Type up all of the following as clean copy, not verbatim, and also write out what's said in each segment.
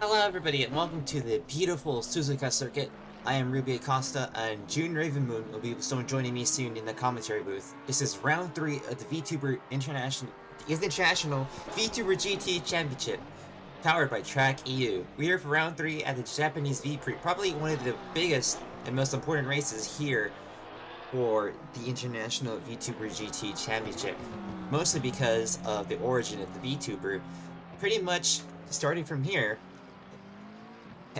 Hello everybody and welcome to the beautiful Suzuka circuit. I am Ruby Acosta and June Ravenmoon will be joining me soon in the commentary booth. This is round 3 of the VTuber International VTuber GT Championship, powered by tracc.eu. We are for round 3 at the Japanese V-Prix, probably one of the biggest and most important races here for the International VTuber GT Championship, mostly because of the origin of the VTuber. Pretty much starting from here,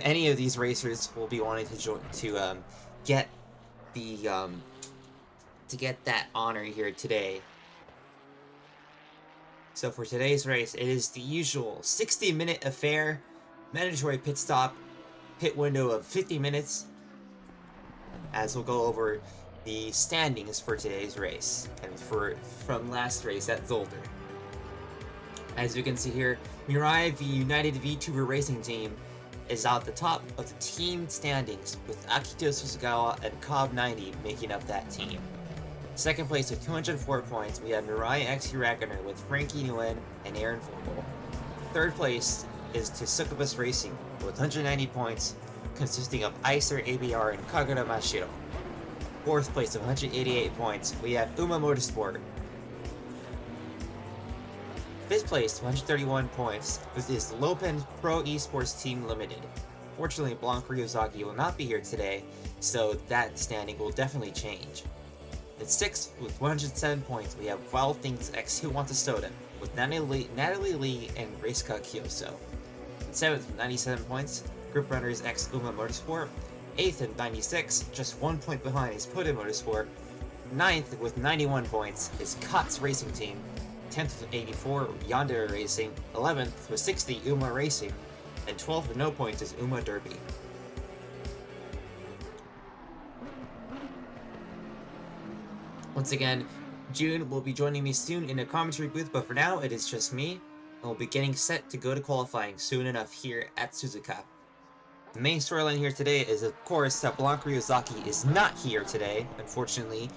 any of these racers will be wanting to get the to get that honor here today. So for today's race, it is the usual 60-minute affair, mandatory pit stop, pit window of 50 minutes, as we'll go over the standings for today's race, and from last race at Zolder. As you can see here, Mirai, the United VTuber Racing Team, is at the top of the team standings, with Akito Suzugawa and Cobb90 making up that team. Second place with 204 points, we have Mirai X Hiragoner with Frankie Nguyen and Aaron Vogel. Third place is to Succubus Racing with 190 points, consisting of Icer, ABR, and Kagura Mashiro. Fourth place with 188 points, we have Uma Motorsport. Fifth place, 131 points, with this Lopen Pro Esports Team Limited. Fortunately, Blanc Ryuzaki will not be here today, so that standing will definitely change. At 6th, with 107 points, we have Wild Things X Who Wants a Soda, with Natalie Lee and Reisuka Kyoso. At 7th, with 97 points, Group Runners X Uma Motorsport. 8th at 96, just 1 point behind is Puda Motorsport. 9th, with 91 points, is Kotz Racing Team. 10th with 84, Yandere Racing. 11th with 60, Uma Racing. And 12th with no points is Uma Derby. Once again, June will be joining me soon in a commentary booth, but for now it is just me, and we'll be getting set to go to qualifying soon enough here at Suzuka. The main storyline here today is, of course, that Blanc Ryuzaki is not here today, unfortunately.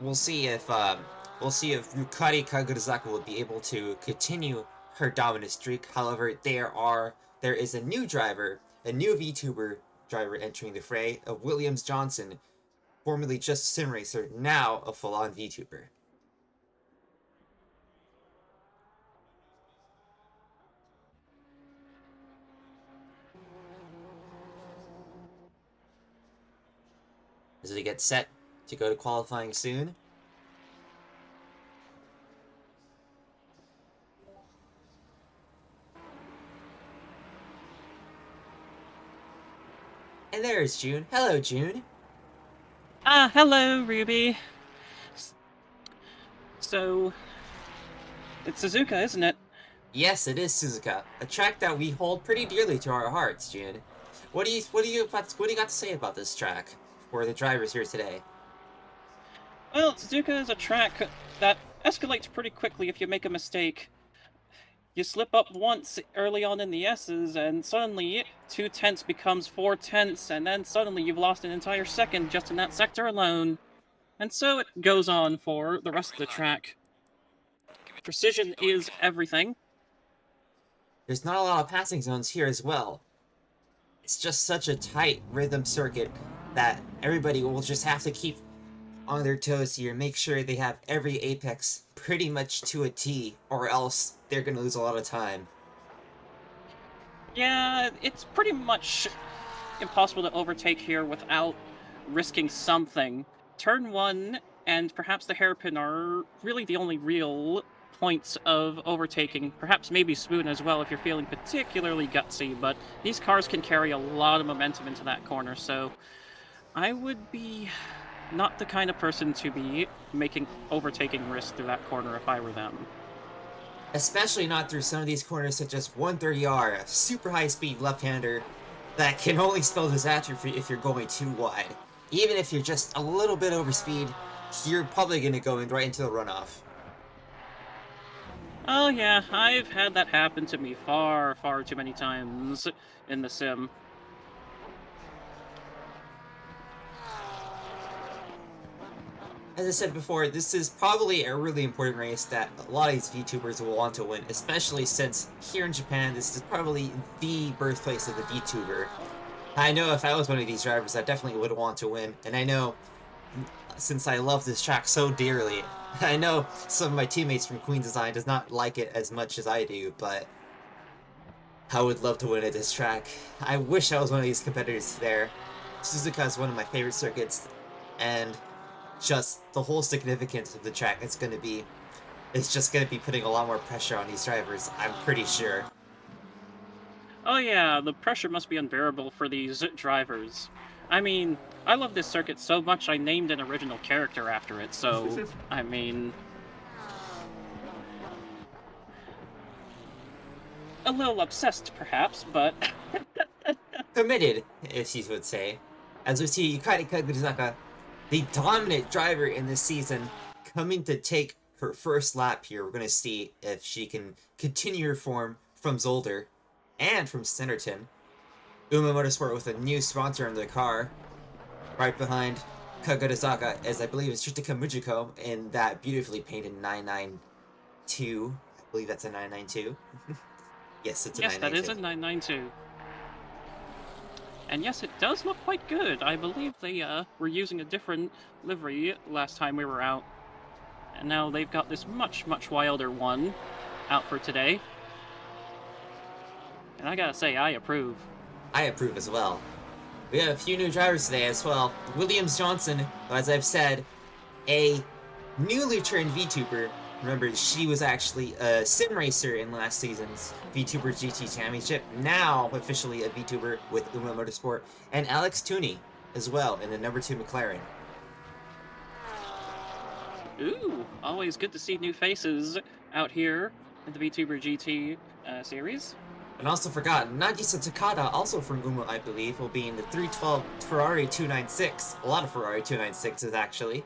We'll see if Yukari Kagurazaka will be able to continue her dominant streak. However, there is a new driver, a new VTuber driver entering the fray, of Williams Johnson, formerly just a sim racer, now a full-on VTuber. As we get set to go to qualifying soon. And there's June. Hello, June. Hello, Ruby. So, it's Suzuka, isn't it? Yes, it is Suzuka, a track that we hold pretty dearly to our hearts, June. What do you got to say about this track for the drivers here today? Well, Suzuka is a track that escalates pretty quickly if you make a mistake. You slip up once early on in the S's, and suddenly 2 tenths becomes 4 tenths, and then suddenly you've lost an entire second just in that sector alone. And so it goes on for the rest of the track. Precision is everything. There's not a lot of passing zones here as well. It's just such a tight rhythm circuit that everybody will just have to keep on their toes here, make sure they have every apex pretty much to a T, or else they're gonna lose a lot of time. Yeah, it's pretty much impossible to overtake here without risking something. Turn 1 and perhaps the hairpin are really the only real points of overtaking. Perhaps maybe Spoon as well if you're feeling particularly gutsy, but these cars can carry a lot of momentum into that corner, so I would be not the kind of person to be making overtaking risks through that corner if I were them. Especially not through some of these corners such as 130R, a super high speed left-hander that can only spell disaster if you're going too wide. Even if you're just a little bit over speed, you're probably going to go right into the runoff. Oh yeah, I've had that happen to me far, far too many times in the sim. As I said before, this is probably a really important race that a lot of these VTubers will want to win, especially since here in Japan, this is probably the birthplace of the VTuber. I know if I was one of these drivers, I definitely would want to win, and I know, since I love this track so dearly, I know some of my teammates from Queen Design does not like it as much as I do, but I would love to win at this track. I wish I was one of these competitors there. Suzuka is one of my favorite circuits, and just the whole significance of the track it's just going to be putting a lot more pressure on these drivers, I'm pretty sure. Oh yeah, the pressure must be unbearable for these drivers. I mean, I love this circuit so much I named an original character after it, so, I mean... a little obsessed, perhaps, but... Committed, if you would say. As we see Yukari Kaguzaka, the dominant driver in this season, coming to take her first lap here. We're going to see if she can continue her form from Zolder and from Centerton. Uma Motorsport with a new sponsor on their car. Right behind Kaguzaka is, I believe, it's Shitika Mujiko in that beautifully painted 992. I believe that's a 992. Yes, it's a 992. Yes, that is a 992. And yes, it does look quite good. I believe they were using a different livery last time we were out. And now they've got this much, much wilder one out for today. And I gotta say, I approve. I approve as well. We have a few new drivers today as well. Williams Johnson, as I've said, a newly turned VTuber. Remember, she was actually a sim racer in last season's VTuber GT Championship. Now, officially a VTuber with Uma Motorsport. And Alex Tooney as well in the number 2 McLaren. Ooh, always good to see new faces out here in the VTuber GT series. And also forgot, Nagisa Takada, also from Uma, I believe, will be in the 312 Ferrari 296. A lot of Ferrari 296s, actually.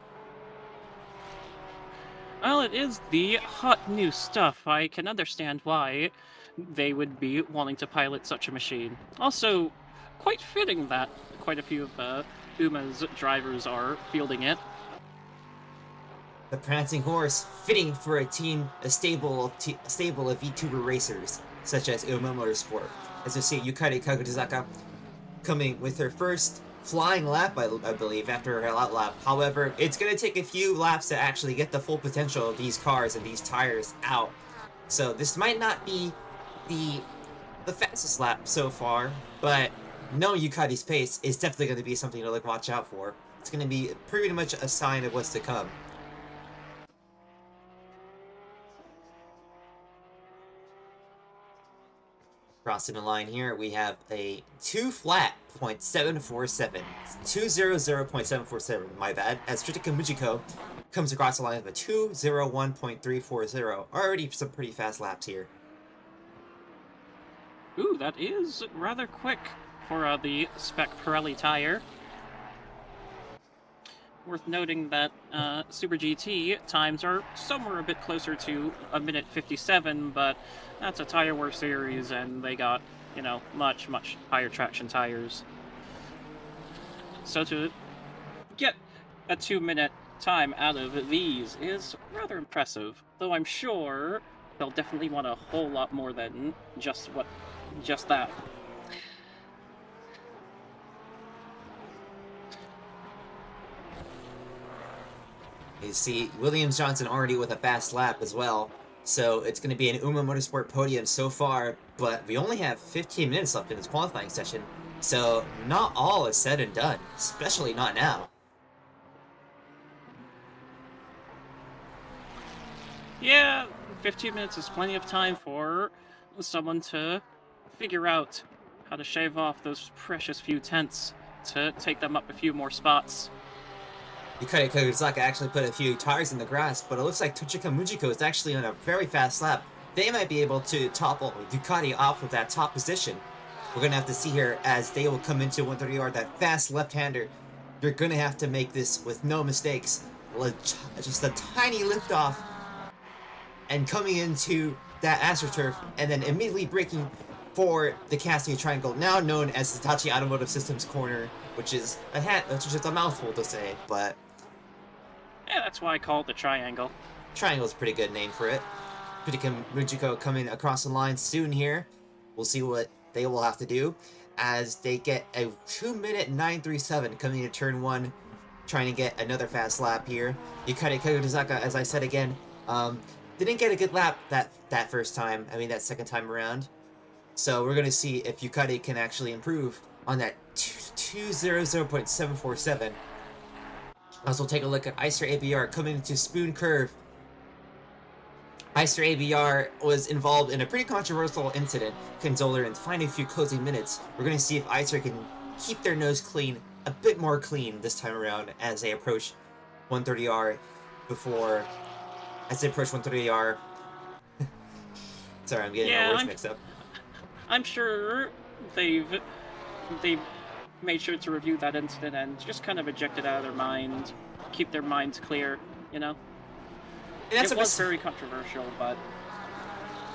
Well, it is the hot new stuff. I can understand why they would be wanting to pilot such a machine. Also, quite fitting that quite a few of Uma's drivers are fielding it. The prancing horse, fitting for a stable of VTuber racers, such as Uma Motorsport. As you see, Yukari Kaguzaka coming with her first flying lap, I believe, after her out lap. However, it's going to take a few laps to actually get the full potential of these cars and these tires out. So this might not be the fastest lap so far, but knowing Yukari's pace is definitely going to be something to watch out for. It's going to be pretty much a sign of what's to come. Crossing the line here, we have a 2 flat .747. 200.747, my bad, as Shitika Mujiko comes across the line with a 201.340. Already some pretty fast laps here. Ooh, that is rather quick for the spec Pirelli tire. Worth noting that Super GT times are somewhere a bit closer to a minute 57, but that's a Tire War series, and they got, you know, much, much higher traction tires. So to get a 2-minute time out of these is rather impressive, though I'm sure they'll definitely want a whole lot more than just that. You see Williams Johnson already with a fast lap as well, so it's going to be an Uma Motorsport podium so far, but we only have 15 minutes left in this qualifying session, so not all is said and done, especially not now. Yeah, 15 minutes is plenty of time for someone to figure out how to shave off those precious few tenths to take them up a few more spots. Yukari Kaguzaka actually put a few tires in the grass, but it looks like Tochika Mujiko is actually on a very fast lap. They might be able to topple Ducati off with that top position. We're going to have to see here as they will come into 130R, that fast left-hander. You're going to have to make this with no mistakes. Just a tiny liftoff and coming into that AstroTurf and then immediately braking for the casting triangle, now known as the Hitachi Automotive Systems corner, which is a mouthful to say, but Yeah, that's why I call it the triangle. Triangle's a pretty good name for it. Mujiko coming across the line soon here. We'll see what they will have to do as they get a 2-minute 9:37 coming to turn 1, trying to get another fast lap here. Yukari Kagutazaka, as I said again, didn't get a good lap that first time. I mean, that second time around. So we're going to see if Yukari can actually improve on that 200.747. Also, take a look at Icer ABR coming into Spoon Curve. Icer ABR was involved in a pretty controversial incident, Consoler, and finding a few closing minutes. We're going to see if Icer can keep their nose clean, a bit more clean this time around as they approach 130R as they approach 130R. Sorry, I'm getting my words mixed up. I'm sure they've made sure to review that incident and just kind of eject it out of their mind, keep their minds clear, you know? It was very controversial, but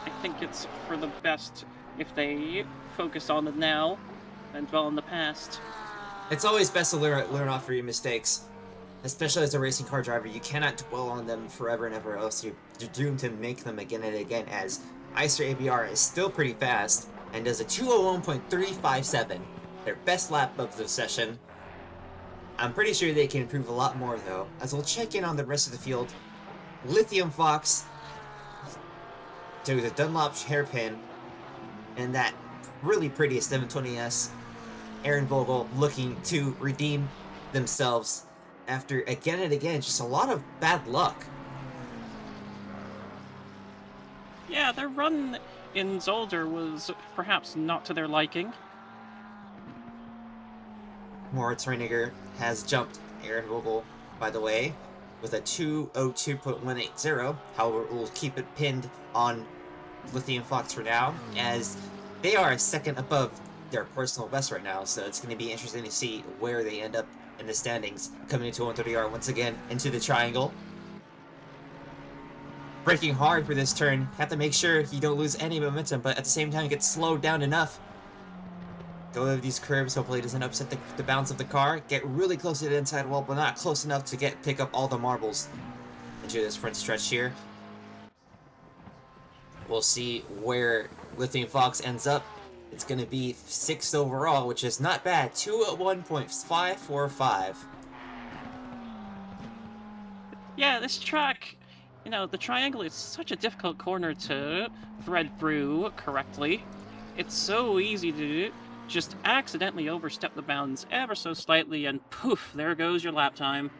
I think it's for the best if they focus on the now and dwell on the past. It's always best to learn off your mistakes. Especially as a racing car driver, you cannot dwell on them forever and ever, else you're doomed to make them again and again, as Icer ABR is still pretty fast and does a 201.357, their best lap of the session. I'm pretty sure they can improve a lot more though, as we'll check in on the rest of the field. Lithium Fox to the Dunlop hairpin, and that really pretty 720S. Aaron Vogel looking to redeem themselves after again and again just a lot of bad luck. Yeah, their run in Zolder was perhaps not to their liking. Moritz Reiniger has jumped Aaron Vogel, by the way, with a 202.180. However, we'll keep it pinned on Lithium Fox for now, as they are a second above their personal best right now, so it's going to be interesting to see where they end up in the standings, coming into 130R once again into the triangle. Braking hard for this turn, have to make sure you don't lose any momentum, but at the same time get slowed down enough. Go over these curves, hopefully it doesn't upset the balance of the car. Get really close to the inside wall, but not close enough to pick up all the marbles into this front stretch here. We'll see where Lithium Fox ends up. It's going to be 6th overall, which is not bad. 201.545. Yeah, this track, you know, the triangle is such a difficult corner to thread through correctly. It's so easy to just accidentally overstep the bounds ever so slightly, and poof, there goes your lap time.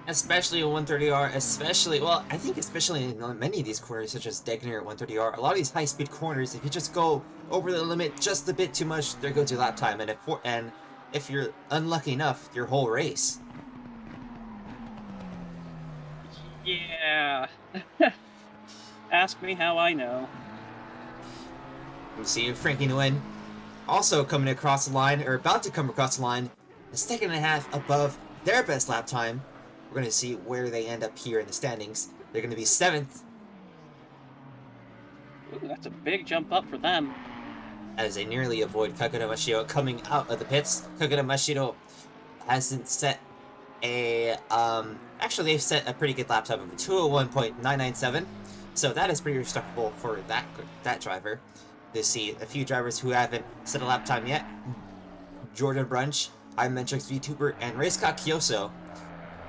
Especially in 130R, well, I think especially in many of these corners, such as Degner at 130R, a lot of these high-speed corners, if you just go over the limit just a bit too much, there goes your lap time, and if you're unlucky enough, your whole race. Yeah. Ask me how I know. We see Frankie Nguyen also coming across the line, or about to come across the line, a second and a half above their best lap time. We're going to see where they end up here in the standings. They're going to be 7th. Ooh, that's a big jump up for them. As they nearly avoid Kagura Mashiro coming out of the pits. Kagura Mashiro hasn't set a... actually, they've set a pretty good lap time of 201.997. So that is pretty respectable for that driver. To see a few drivers who haven't set a lap time yet. Jordan Brunch, iMetrics VTuber, and Racecock Kyoso.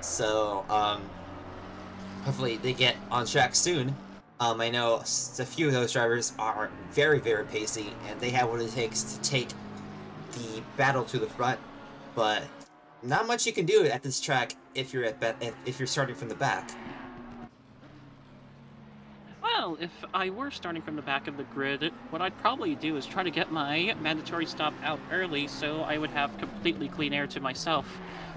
So, hopefully they get on track soon. I know a few of those drivers are very, very pacey, and they have what it takes to take the battle to the front. But not much you can do at this track if you're starting from the back. Well, if I were starting from the back of the grid, what I'd probably do is try to get my mandatory stop out early so I would have completely clean air to myself.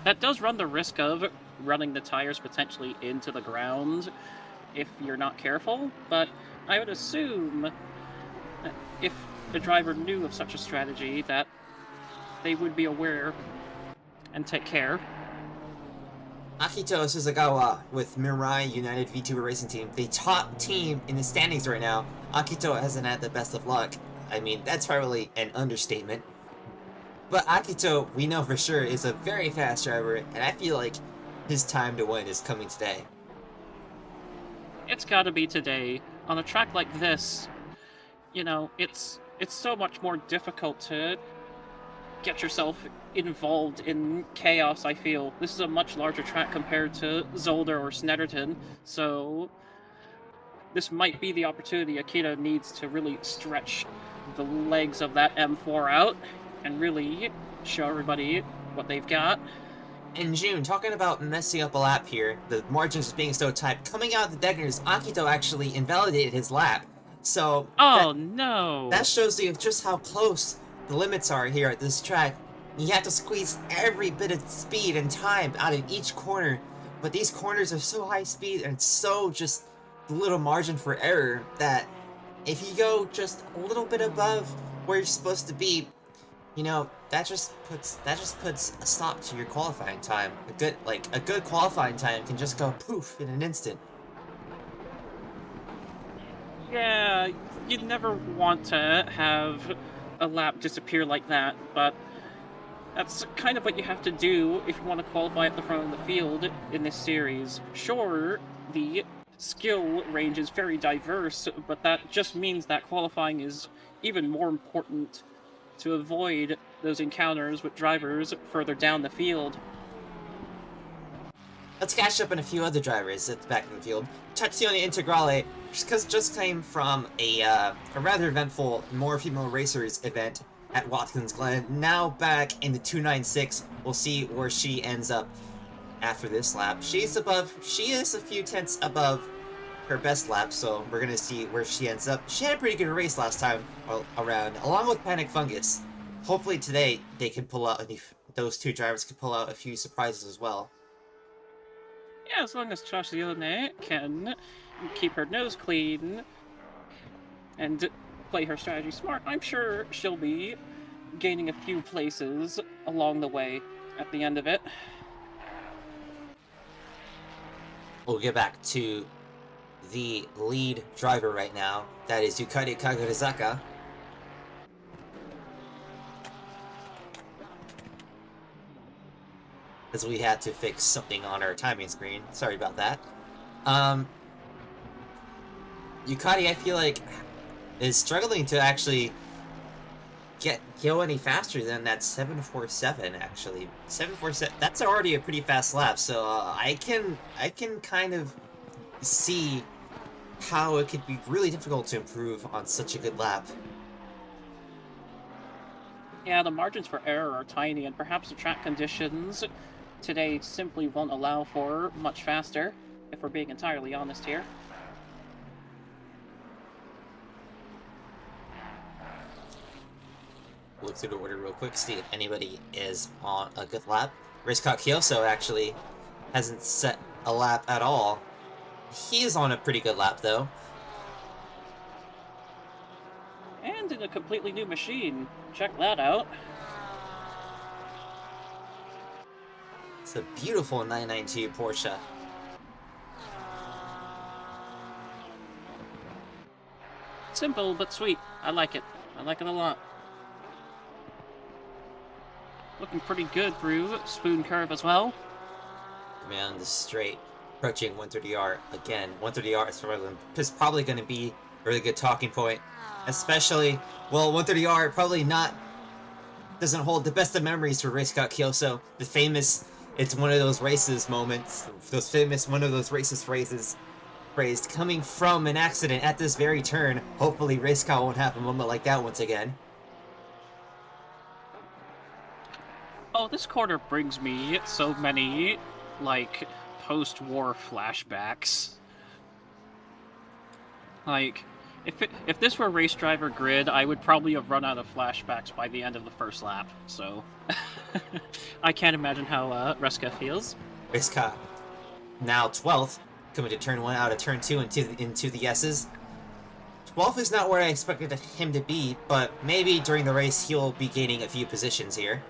That does run the risk of running the tires potentially into the ground if you're not careful, but I would assume if the driver knew of such a strategy that they would be aware and take care. Akito Suzugawa with Mirai United VTuber Racing Team, the top team in the standings right now. Akito hasn't had the best of luck. I mean, that's probably an understatement. But Akito, we know for sure, is a very fast driver, and I feel like his time to win is coming today. It's gotta be today. On a track like this, you know, it's so much more difficult to get yourself involved in chaos, I feel. This is a much larger track compared to Zolder or Snetterton, so this might be the opportunity Akita needs to really stretch the legs of that M4 out and really show everybody what they've got. In June, talking about messing up a lap here, the margins being so tight, coming out of the Deckers, Akito actually invalidated his lap. So oh no! That shows you just how close the limits are here at this track. You have to squeeze every bit of speed and time out of each corner, but these corners are so high speed and so just little margin for error that if you go just a little bit above where you're supposed to be, you know, that just puts a stop to your qualifying time. A good qualifying time can just go poof in an instant. Yeah, you'd never want to have a lap disappear like that, but that's kind of what you have to do if you want to qualify at the front of the field in this series. Sure, the skill range is very diverse, but that just means that qualifying is even more important to avoid those encounters with drivers further down the field. Let's catch up on a few other drivers at the back of the field. Tatsione Integrale just came from a rather eventful More Female Racers event at Watkins Glen. Now back in the 296. We'll see where she ends up after this lap. She is a few tenths above her best lap, so we're gonna see where she ends up. She had a pretty good race last time around, along with Panic Fungus. Hopefully today they can pull out, those two drivers can pull out a few surprises as well. Yeah, as long as Tatsione can keep her nose clean and play her strategy smart, I'm sure she'll be gaining a few places along the way at the end of it. We'll get back to the lead driver right now. That is Yukari Kagurizaka. As we had to fix something on our timing screen. Sorry about that. Yukari, I feel like, is struggling to actually go any faster than that 747, actually. 747, that's already a pretty fast lap, so I can kind of see how it could be really difficult to improve on such a good lap. Yeah, the margins for error are tiny, and perhaps the track conditions today simply won't allow for much faster, if we're being entirely honest here. Look through the order real quick, see if anybody is on a good lap. Rizka Kyoso actually hasn't set a lap at all. He is on a pretty good lap, though. And in a completely new machine. Check that out. It's a beautiful 992 Porsche. Simple but sweet. I like it. I like it a lot. Looking pretty good through Spoon Curve as well. Man, the straight approaching 130R again. 130R is probably going to be a really good talking point. Especially, well, 130R probably doesn't hold the best of memories for Race Scott Kyoso. The famous, it's one of those races moments, one of those racist phrases phrased coming from an accident at this very turn. Hopefully Race Scott won't have a moment like that once again. Oh, this corner brings me so many, like, post-war flashbacks. Like, if this were Race Driver Grid, I would probably have run out of flashbacks by the end of the first lap, so... I can't imagine how Reska feels. Reska, now 12th, coming to turn 1 out of turn 2 into the S's. 12th is not where I expected him to be, but maybe during the race he'll be gaining a few positions here.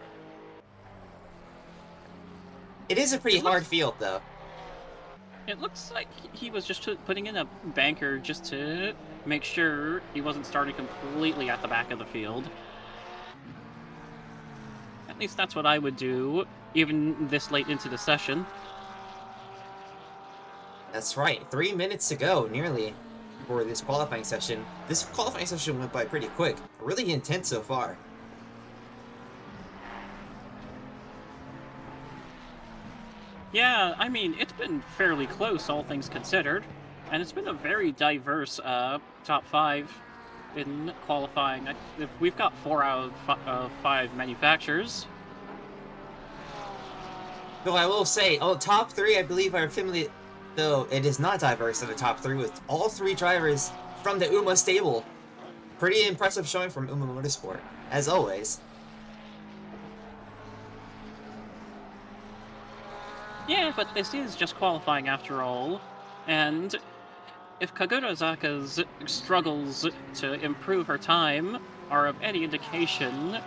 It is a pretty hard field, though. It looks like he was just putting in a banker just to make sure he wasn't starting completely at the back of the field. At least that's what I would do, even this late into the session. That's right, 3 minutes to go, nearly, for this qualifying session. This qualifying session went by pretty quick. Really intense so far. Yeah, I mean, it's been fairly close, all things considered. And it's been a very diverse top 5 in qualifying. We've got 4 out of 5 manufacturers. Though I will say, top 3, I believe, are familiar. Though it is not diverse in the top 3, with all 3 drivers from the UMA stable. Pretty impressive showing from UMA Motorsport, as always. Yeah, but this is just qualifying after all. And if Kagura Zaka's struggles to improve her time are of any indication,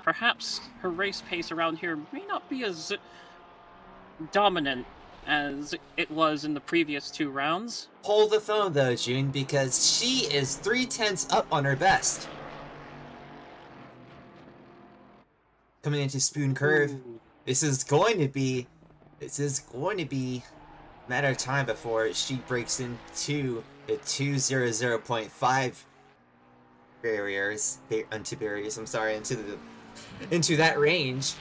perhaps her race pace around here may not be as dominant as it was in the previous 2 rounds. Hold the phone though, June, because she is 3/10 up on her best. Coming into Spoon Curve, Ooh. this is going to be a matter of time before she breaks into the 200.5 barriers, into that range.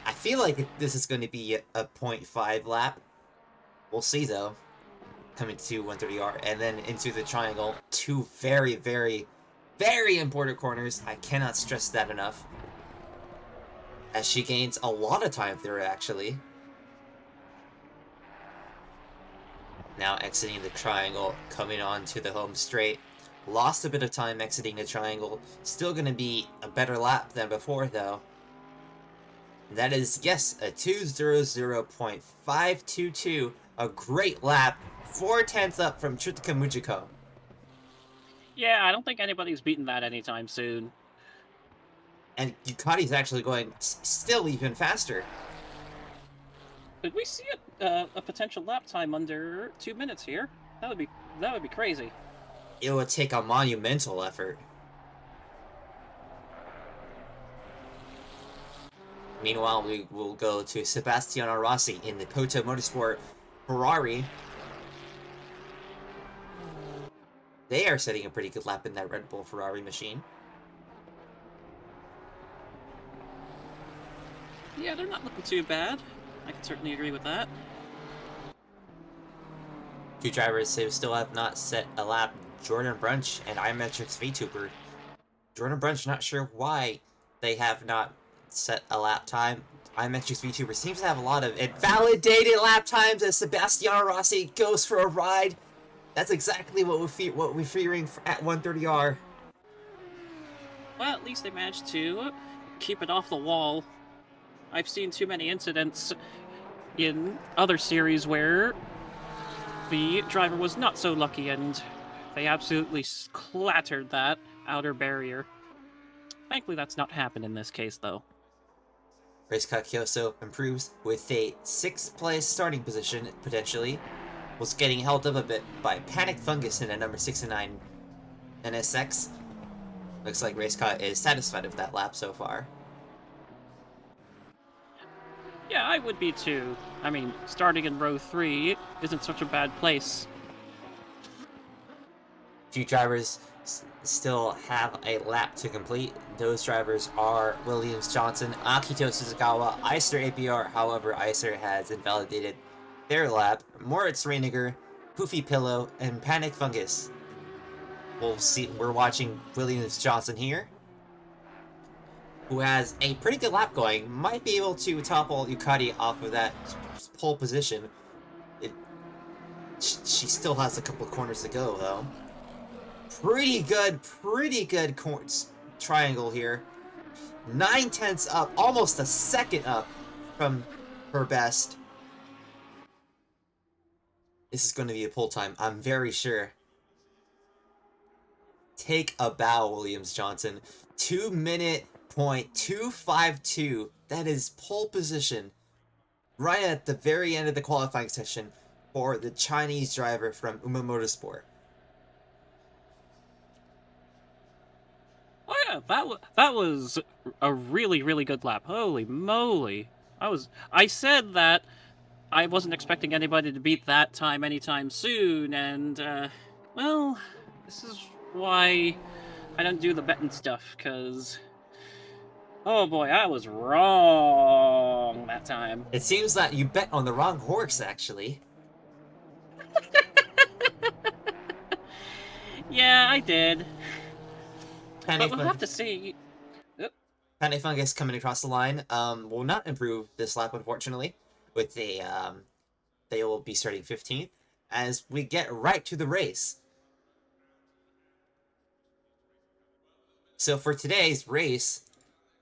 I feel like this is going to be a 0.5 lap. We'll see though. Coming to 130R and then into the triangle. 2 very, very, very important corners. I cannot stress that enough. As she gains a lot of time through it, actually. Now exiting the triangle, coming on to the home straight. Lost a bit of time exiting the triangle. Still going to be a better lap than before, though. That is, yes, a 200.522. A great lap. 4/10 up from Chutka Mujiko. Yeah, I don't think anybody's beaten that anytime soon. And Ducati's actually going still even faster. Could we see a potential lap time under 2 minutes here? That would be crazy. It would take a monumental effort. Meanwhile, we will go to Sebastiano Rossi in the Poto Motorsport Ferrari. They are setting a pretty good lap in that Red Bull Ferrari machine. Yeah, they're not looking too bad. I can certainly agree with that. 2 drivers who still have not set a lap, Jordan Brunch and iMetrics VTuber. Jordan Brunch, not sure why they have not set a lap time. iMetrics VTuber seems to have a lot of invalidated lap times as Sebastiano Rossi goes for a ride. That's exactly what we're fearing at 130R. Well, at least they managed to keep it off the wall. I've seen too many incidents in other series where the driver was not so lucky and they absolutely clattered that outer barrier. Thankfully, that's not happened in this case, though. Racecar Kyoso improves with a 6th place starting position, potentially. Was getting held up a bit by Panic Fungus in a number 69 NSX. Looks like Racecar is satisfied with that lap so far. Yeah, I would be too. I mean, starting in row 3 isn't such a bad place. Few drivers still have a lap to complete. Those drivers are Williams Johnson, Akito Suzukawa, Iser APR. However, Iser has invalidated their lap. Moritz Reiniger, Poofy Pillow, and Panic Fungus. We'll see. We're watching Williams Johnson here, who has a pretty good lap going. Might be able to topple Ducati off of that pole position. She still has a couple of corners to go, though. Pretty good triangle here. 9/10 up, almost a second up from her best. This is going to be a pull time, I'm very sure. Take a bow, Williams Johnson. 2:02.252. That is pole position. Right at the very end of the qualifying session for the Chinese driver from UMA Motorsport. Oh yeah, that was a really, really good lap. Holy moly. I said that I wasn't expecting anybody to beat that time anytime soon, and, well, this is why I don't do the betting stuff, because, oh boy, I was wrong that time. It seems that you bet on the wrong horse, actually. Yeah, I did. Penny But we'll have to see. Fungus coming across the line will not improve this lap, unfortunately. With the they will be starting 15th as we get right to the race. So for today's race,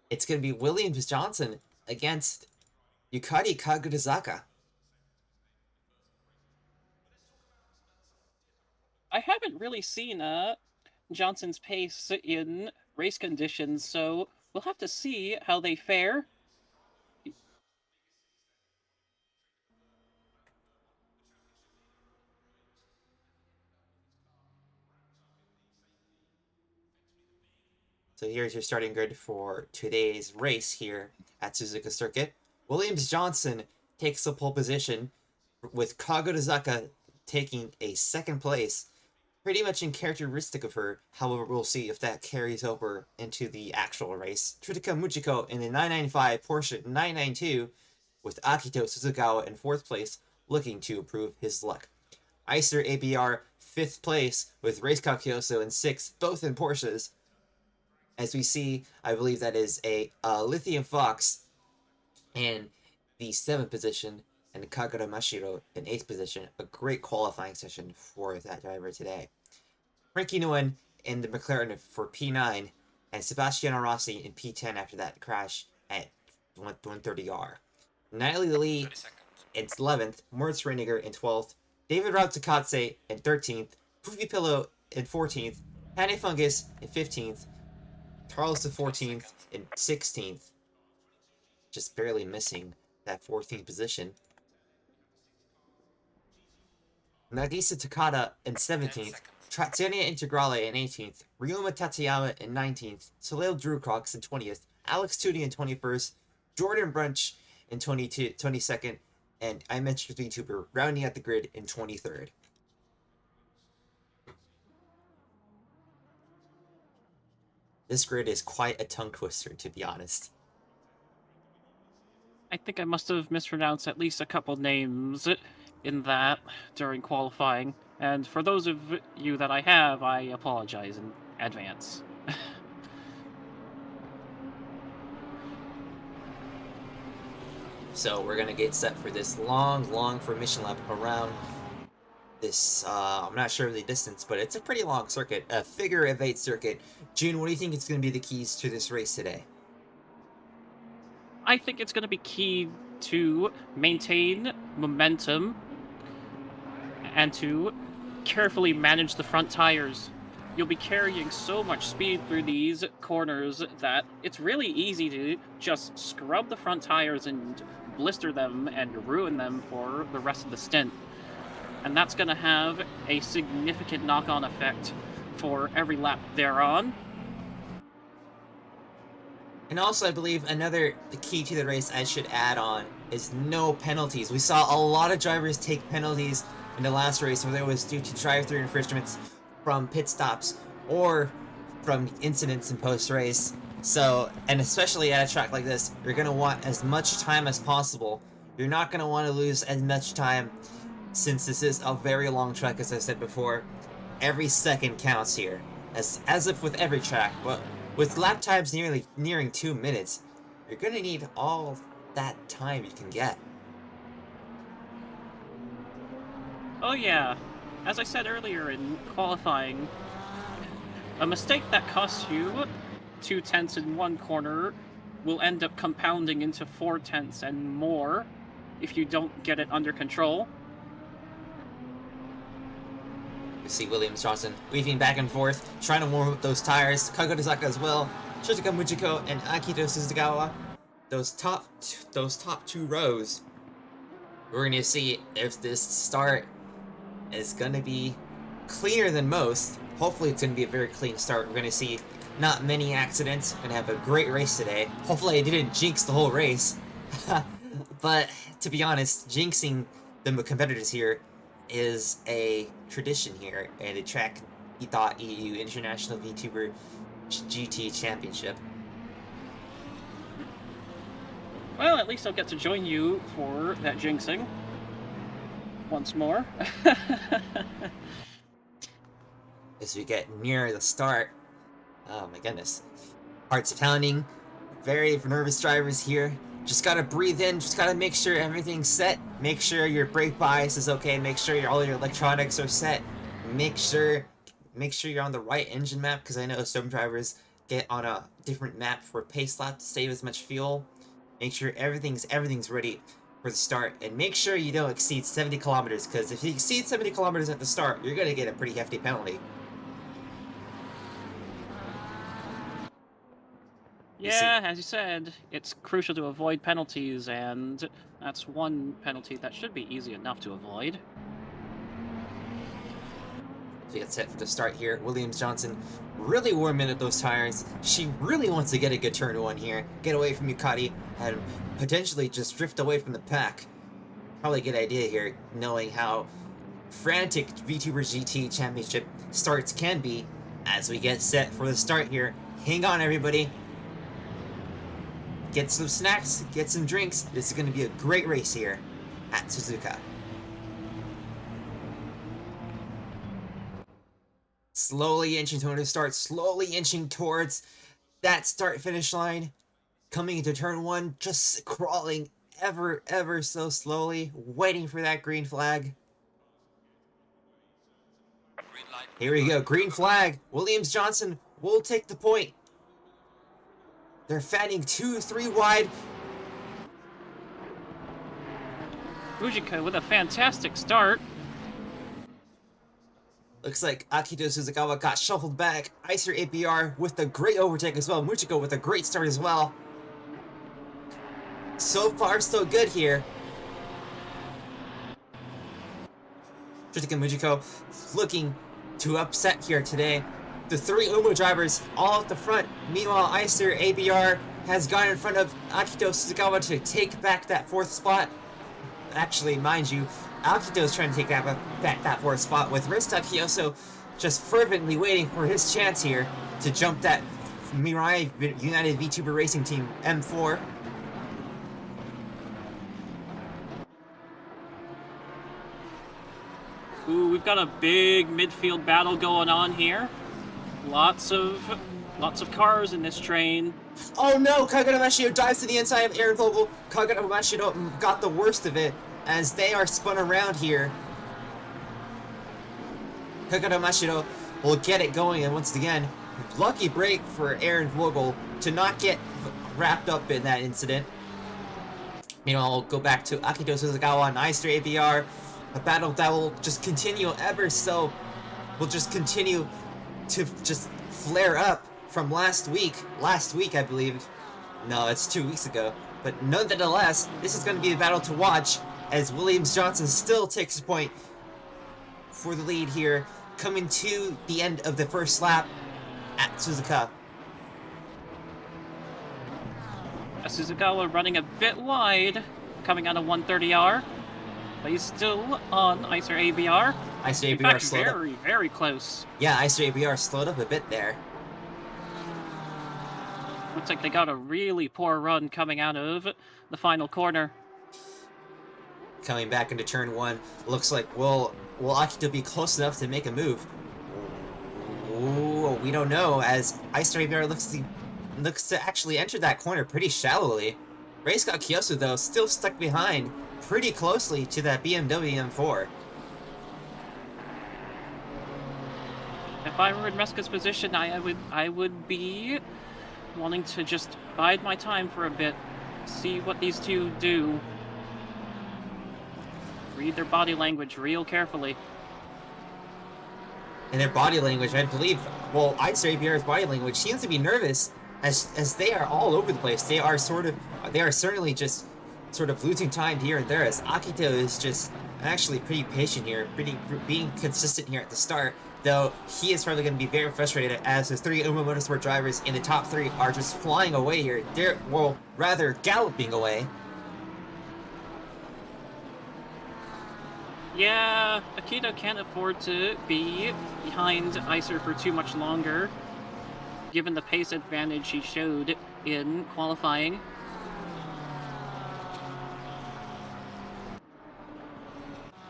it's going to be Williams Johnson against Yukari Kagutazaka. I haven't really seen Johnson's pace in race conditions, so we'll have to see how they fare. So here's your starting grid for today's race here at Suzuka Circuit. Williams Johnson takes the pole position, with Kagutazaka taking a second place, pretty much in characteristic of her. However, we'll see if that carries over into the actual race. Tracc Muchiko in the 995 Porsche 992, with Akito Suzugawa in 4th place, looking to improve his luck. Icer ABR 5th place, with Race Kyoso in 6th, both in Porsches. As we see, I believe that is a Lithium Fox in the 7th position, and Kagura Mashiro in 8th position. A great qualifying session for that driver today. Frankie Nguyen in the McLaren for P9, and Sebastiano Rossi in P10 after that crash at 130R. Natalie Lee in 11th, Moritz Reiniger in 12th, David Rautakatse in 13th, Poofy Pillow in 14th, Pane Fungus in 15th, Charles the 14th and 16th, just barely missing that 14th position. Nagisa Takada in 17th, Trazione Integrale in 18th, Ryuma Tateyama in 19th, Soleil Drewcox in 20th, Alex Tooney in 21st, Jordan Brunch in 22nd, and I mentioned VTuber rounding out the grid in 23rd. This grid is quite a tongue twister, to be honest. I think I must have mispronounced at least a couple names in that during qualifying. And for those of you that I have, I apologize in advance. So we're going to get set for this long formation lap around this, I'm not sure of the distance, but it's a pretty long circuit, a figure of 8 circuit. June, what do you think is going to be the keys to this race today? I think it's going to be key to maintain momentum and to carefully manage the front tires. You'll be carrying so much speed through these corners that it's really easy to just scrub the front tires and blister them and ruin them for the rest of the stint. And that's going to have a significant knock-on effect for every lap thereon. And also, I believe the key to the race I should add on is no penalties. We saw a lot of drivers take penalties in the last race, whether it was due to drive-through infringements from pit stops or from incidents in post-race. So, and especially at a track like this, you're going to want as much time as possible. You're not going to want to lose as much time, since this is a very long track, as I said before. Every second counts here, as if with every track, but with lap times nearing 2 minutes, you're going to need all that time you can get. Oh yeah, as I said earlier in qualifying, a mistake that costs you 2 tenths in one corner will end up compounding into 4 tenths and more if you don't get it under control. You see Williams Johnson weaving back and forth, trying to warm up those tires. Kagutazaka as well. Shizuka Mujiko and Akito Suzugawa. Those top 2 rows. We're going to see if this start is going to be cleaner than most. Hopefully it's going to be a very clean start. We're going to see not many accidents. We're going to have a great race today. Hopefully I didn't jinx the whole race. But to be honest, jinxing the competitors here is a tradition here at the tracc.eu International VTuber GT Championship. Well, at least I'll get to join you for that jinxing. Once more. As we get near the start, oh my goodness. Hearts pounding, very nervous drivers here. Just gotta breathe in, just gotta make sure everything's set. Make sure your brake bias is okay, make sure all your electronics are set. Make sure you're on the right engine map, because I know some drivers get on a different map for pace lap to save as much fuel. Make sure everything's ready for the start, and make sure you don't exceed 70 kilometers, because if you exceed 70 kilometers at the start, you're gonna get a pretty hefty penalty. Yeah, as you said, it's crucial to avoid penalties, and that's one penalty that should be easy enough to avoid. So we get set for the start here. Williams-Johnson really warming up those tires. She really wants to get a good turn one here, get away from Ducati, and potentially just drift away from the pack. Probably a good idea here, knowing how frantic VTubers GT Championship starts can be. As we get set for the start here, hang on everybody. Get some snacks, get some drinks. This is going to be a great race here at Suzuka. Slowly inching towards the start, slowly inching towards that start-finish line. Coming into turn one, just crawling ever so slowly, waiting for that green flag. Here we go, green flag. Williams-Johnson will take the point. They're fanning 2-3 wide. Fujika with a fantastic start. Looks like Akito Suzukawa got shuffled back. Icer APR with a great overtake as well. Muchiko with a great start as well. So far, so good here. Tristan Muchiko looking to upset here today. The three Umo drivers all at the front. Meanwhile, Icer ABR has gone in front of Akito Suzukawa to take back that fourth spot. Actually, mind you, Akito's trying to take back that fourth spot, with Rista Kiyoso just fervently waiting for his chance here to jump that Mirai United VTuber Racing Team M4. Ooh, we've got a big midfield battle going on here. Lots of cars in this train. Oh no! Kagura Mashiro dives to the inside of Aaron Vogel. Kagura Mashiro got the worst of it as they are spun around here. Kagura Mashiro will get it going, and once again, lucky break for Aaron Vogel to not get wrapped up in that incident. Meanwhile, we'll go back to Akito Suzukawa and Icer ABR. A battle that will just continue will just continue to just flare up from last week. Last week, I believe. No, it's 2 weeks ago. But nonetheless, this is going to be a battle to watch as Williams-Johnson still takes a point for the lead here, coming to the end of the first lap at Suzuka. Suzukawa running a bit wide, coming out of 130R. But he's still on Icer ABR. Icer ABR slowed up. Very close. Yeah, Icer ABR slowed up a bit there. Looks like they got a really poor run coming out of the final corner. Coming back into turn one, looks like will Akito be close enough to make a move? Ooh, we don't know, as Icer ABR looks to actually enter that corner pretty shallowly. Ray Scott Kiyosu, though, still stuck behind pretty closely to that BMW M4. If I were in Reska's position, I would be wanting to just bide my time for a bit, see what these two do. Read their body language real carefully. And their body language, I believe, well, Icer ABR's body language seems to be nervous, as they are all over the place. They are certainly just sort of losing time here and there, as Akito is just actually pretty patient here, being consistent here at the start, though he is probably going to be very frustrated as his three Umo Motorsport drivers in the top three are just flying away here. They're, well, rather galloping away. Yeah, Akito can't afford to be behind Icer for too much longer, given the pace advantage he showed in qualifying.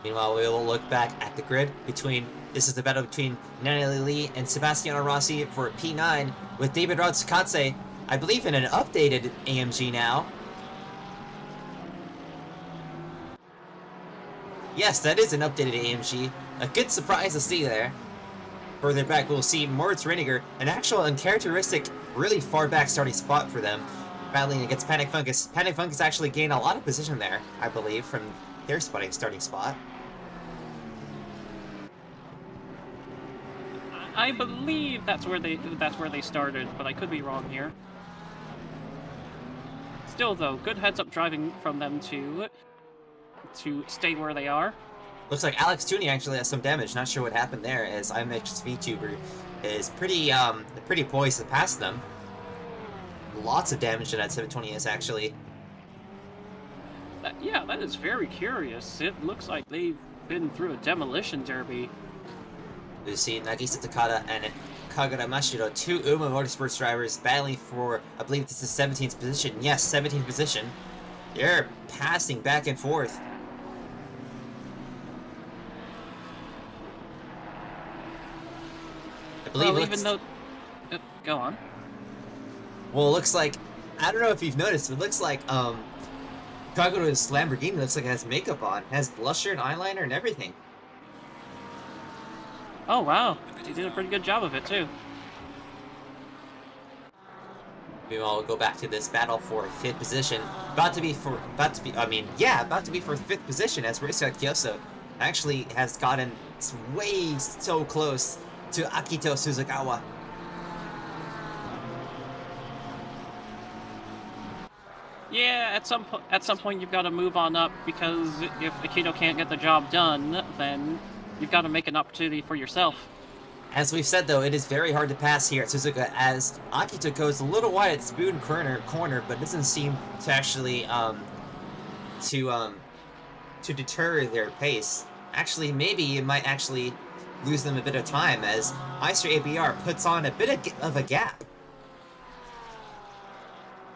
Meanwhile, we will look back at the grid between. This is the battle between Natalie Lee and Sebastiano Rossi for P9 with David Rodsukatse, I believe, in an updated AMG now. Yes, that is an updated AMG. A good surprise to see there. Further back, we'll see Moritz Reiniger, an actual uncharacteristic, really far back starting spot for them, battling against Panic Fungus. Panic Fungus actually gained a lot of position there, I believe, from their starting spot. I believe that's where they started, but I could be wrong here. Still, though, good heads-up driving from them to stay where they are. Looks like Alex Tooney actually has some damage. Not sure what happened there, as IMX's VTuber is pretty poised to pass them. Lots of damage to that 720S, actually. Yeah, that is very curious. It looks like they've been through a demolition derby. We've seen Nagisa Takada and Kagura Mashiro, two UMA Motorsports drivers, battling for, I believe this is 17th position. Yes, 17th position. They're passing back and forth. I believe well, even though... go on. Well, it looks like... I don't know if you've noticed, it looks like, Kagura's Lamborghini looks like it has makeup on. It has blusher and eyeliner and everything. Oh, wow. He did a pretty good job of it, too. Meanwhile, we'll go back to this battle for 5th position. About to be for 5th position, as Ryusuke Kyoso actually has gotten way so close to Akito Suzukawa. Yeah, at some point you've got to move on up, because if Akito can't get the job done, then you've got to make an opportunity for yourself. As we've said, though, it is very hard to pass here at Suzuka, as Akito goes a little wide at Spoon corner, but doesn't seem to actually to deter their pace. Actually, maybe it might actually lose them a bit of time, as Icer ABR puts on a bit of a gap.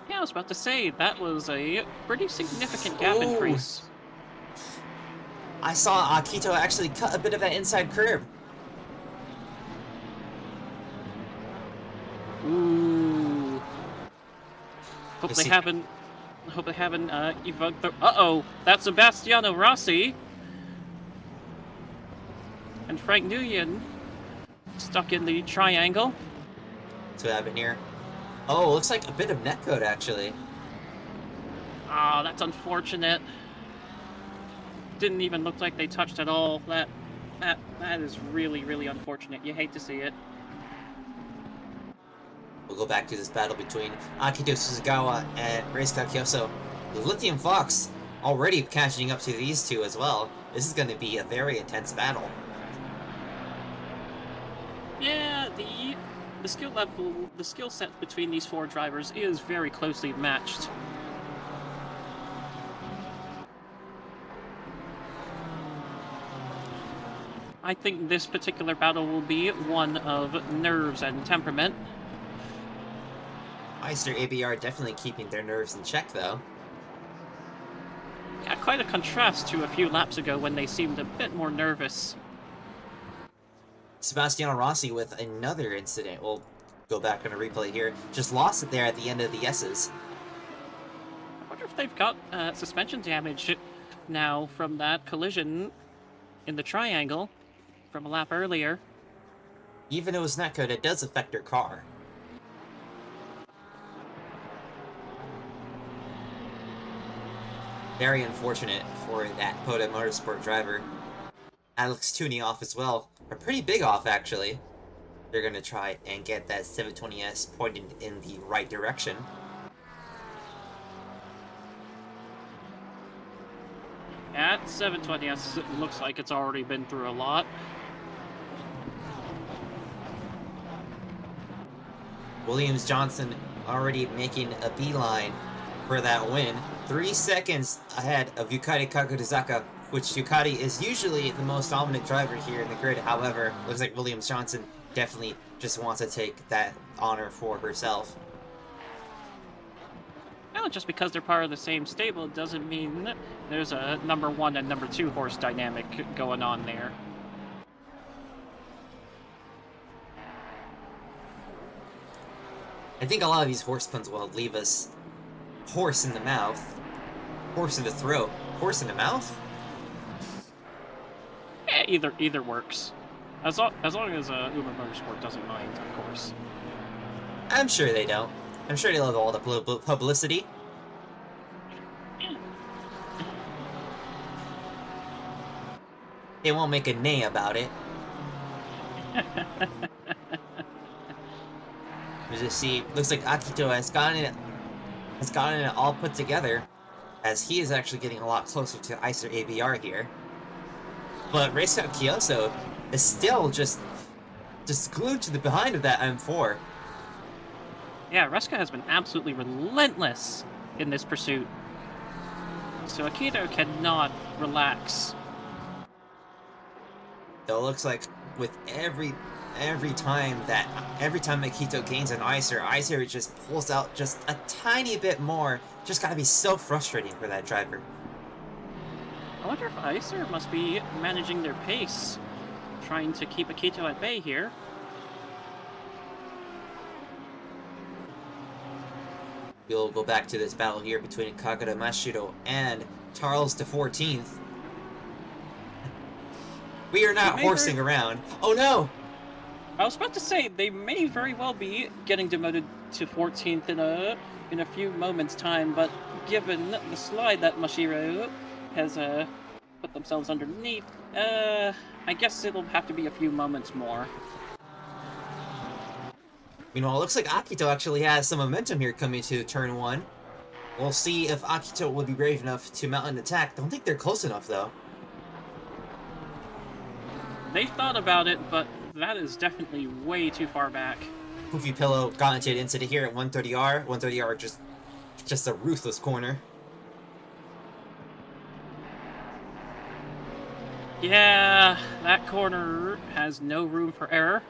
Yeah, I was about to say, that was a pretty significant gap increase. I saw Akito actually cut a bit of that inside curb. Ooh. Hope they haven't evoked the... Uh-oh, that's Sebastiano Rossi. And Frank Nguyen stuck in the triangle. That's what happened here. Oh, looks like a bit of netcode, actually. Ah, that's unfortunate. Didn't even look like they touched at all. That is really, really unfortunate. You hate to see it. We'll go back to this battle between Akito Suzukawa and Ryusuke Kyoso. The Lithium Fox already catching up to these two as well. This is going to be a very intense battle. Yeah, the skill level, the skill set between these four drivers is very closely matched. I think this particular battle will be one of nerves and temperament. Icer ABR definitely keeping their nerves in check, though. Yeah, quite a contrast to a few laps ago when they seemed a bit more nervous. Sebastiano Rossi with another incident. We'll go back on a replay here. Just lost it there at the end of the S's. I wonder if they've got suspension damage now from that collision in the triangle from a lap earlier. Even though it's netcode, it does affect their car. Very unfortunate for that Poda Motorsport driver. Alex Tooney off as well. A pretty big off, actually. They're going to try and get that 720S pointed in the right direction. At 720S, it looks like it's already been through a lot. Williams Johnson already making a beeline for that win. 3 seconds ahead of Yukari Kakurizaka which Ducati is usually the most dominant driver here in the grid. However, looks like Williams-Johnson definitely just wants to take that honor for herself. Well, just because they're part of the same stable doesn't mean there's a number 1 and number 2 horse dynamic going on there. I think a lot of these horse puns will leave us horse in the mouth, horse in the throat, horse in the mouth? Yeah, either works. As long as Uber Motorsport doesn't mind, of course. I'm sure they don't. I'm sure they love all the publicity. They won't make a nay about it. We just see, looks like Akito has gotten it all put together, as he is actually getting a lot closer to Icer ABR here. But Reisca Kyoso is still just glued to the behind of that M4. Yeah, Reska has been absolutely relentless in this pursuit. So Akito cannot relax. Though it looks like with every time Akito gains an Icer just pulls out just a tiny bit more. Just gotta be so frustrating for that driver. I wonder if Icer must be managing their pace, trying to keep Akito at bay here. We'll go back to this battle here between Kagura Mashiro and Charles the 14th. We are not horsing around. Oh no! I was about to say, they may very well be getting demoted to 14th in a few moments' time, but given the slide that Mashiro has put themselves underneath, I guess it'll have to be a few moments more. You know, it looks like Akito actually has some momentum here coming to turn 1. We'll see if Akito will be brave enough to mount an attack. Don't think they're close enough, though. They thought about it, but that is definitely way too far back. Poofy Pillow got into an incident here at 130R. 130R just a ruthless corner. Yeah, that corner has no room for error.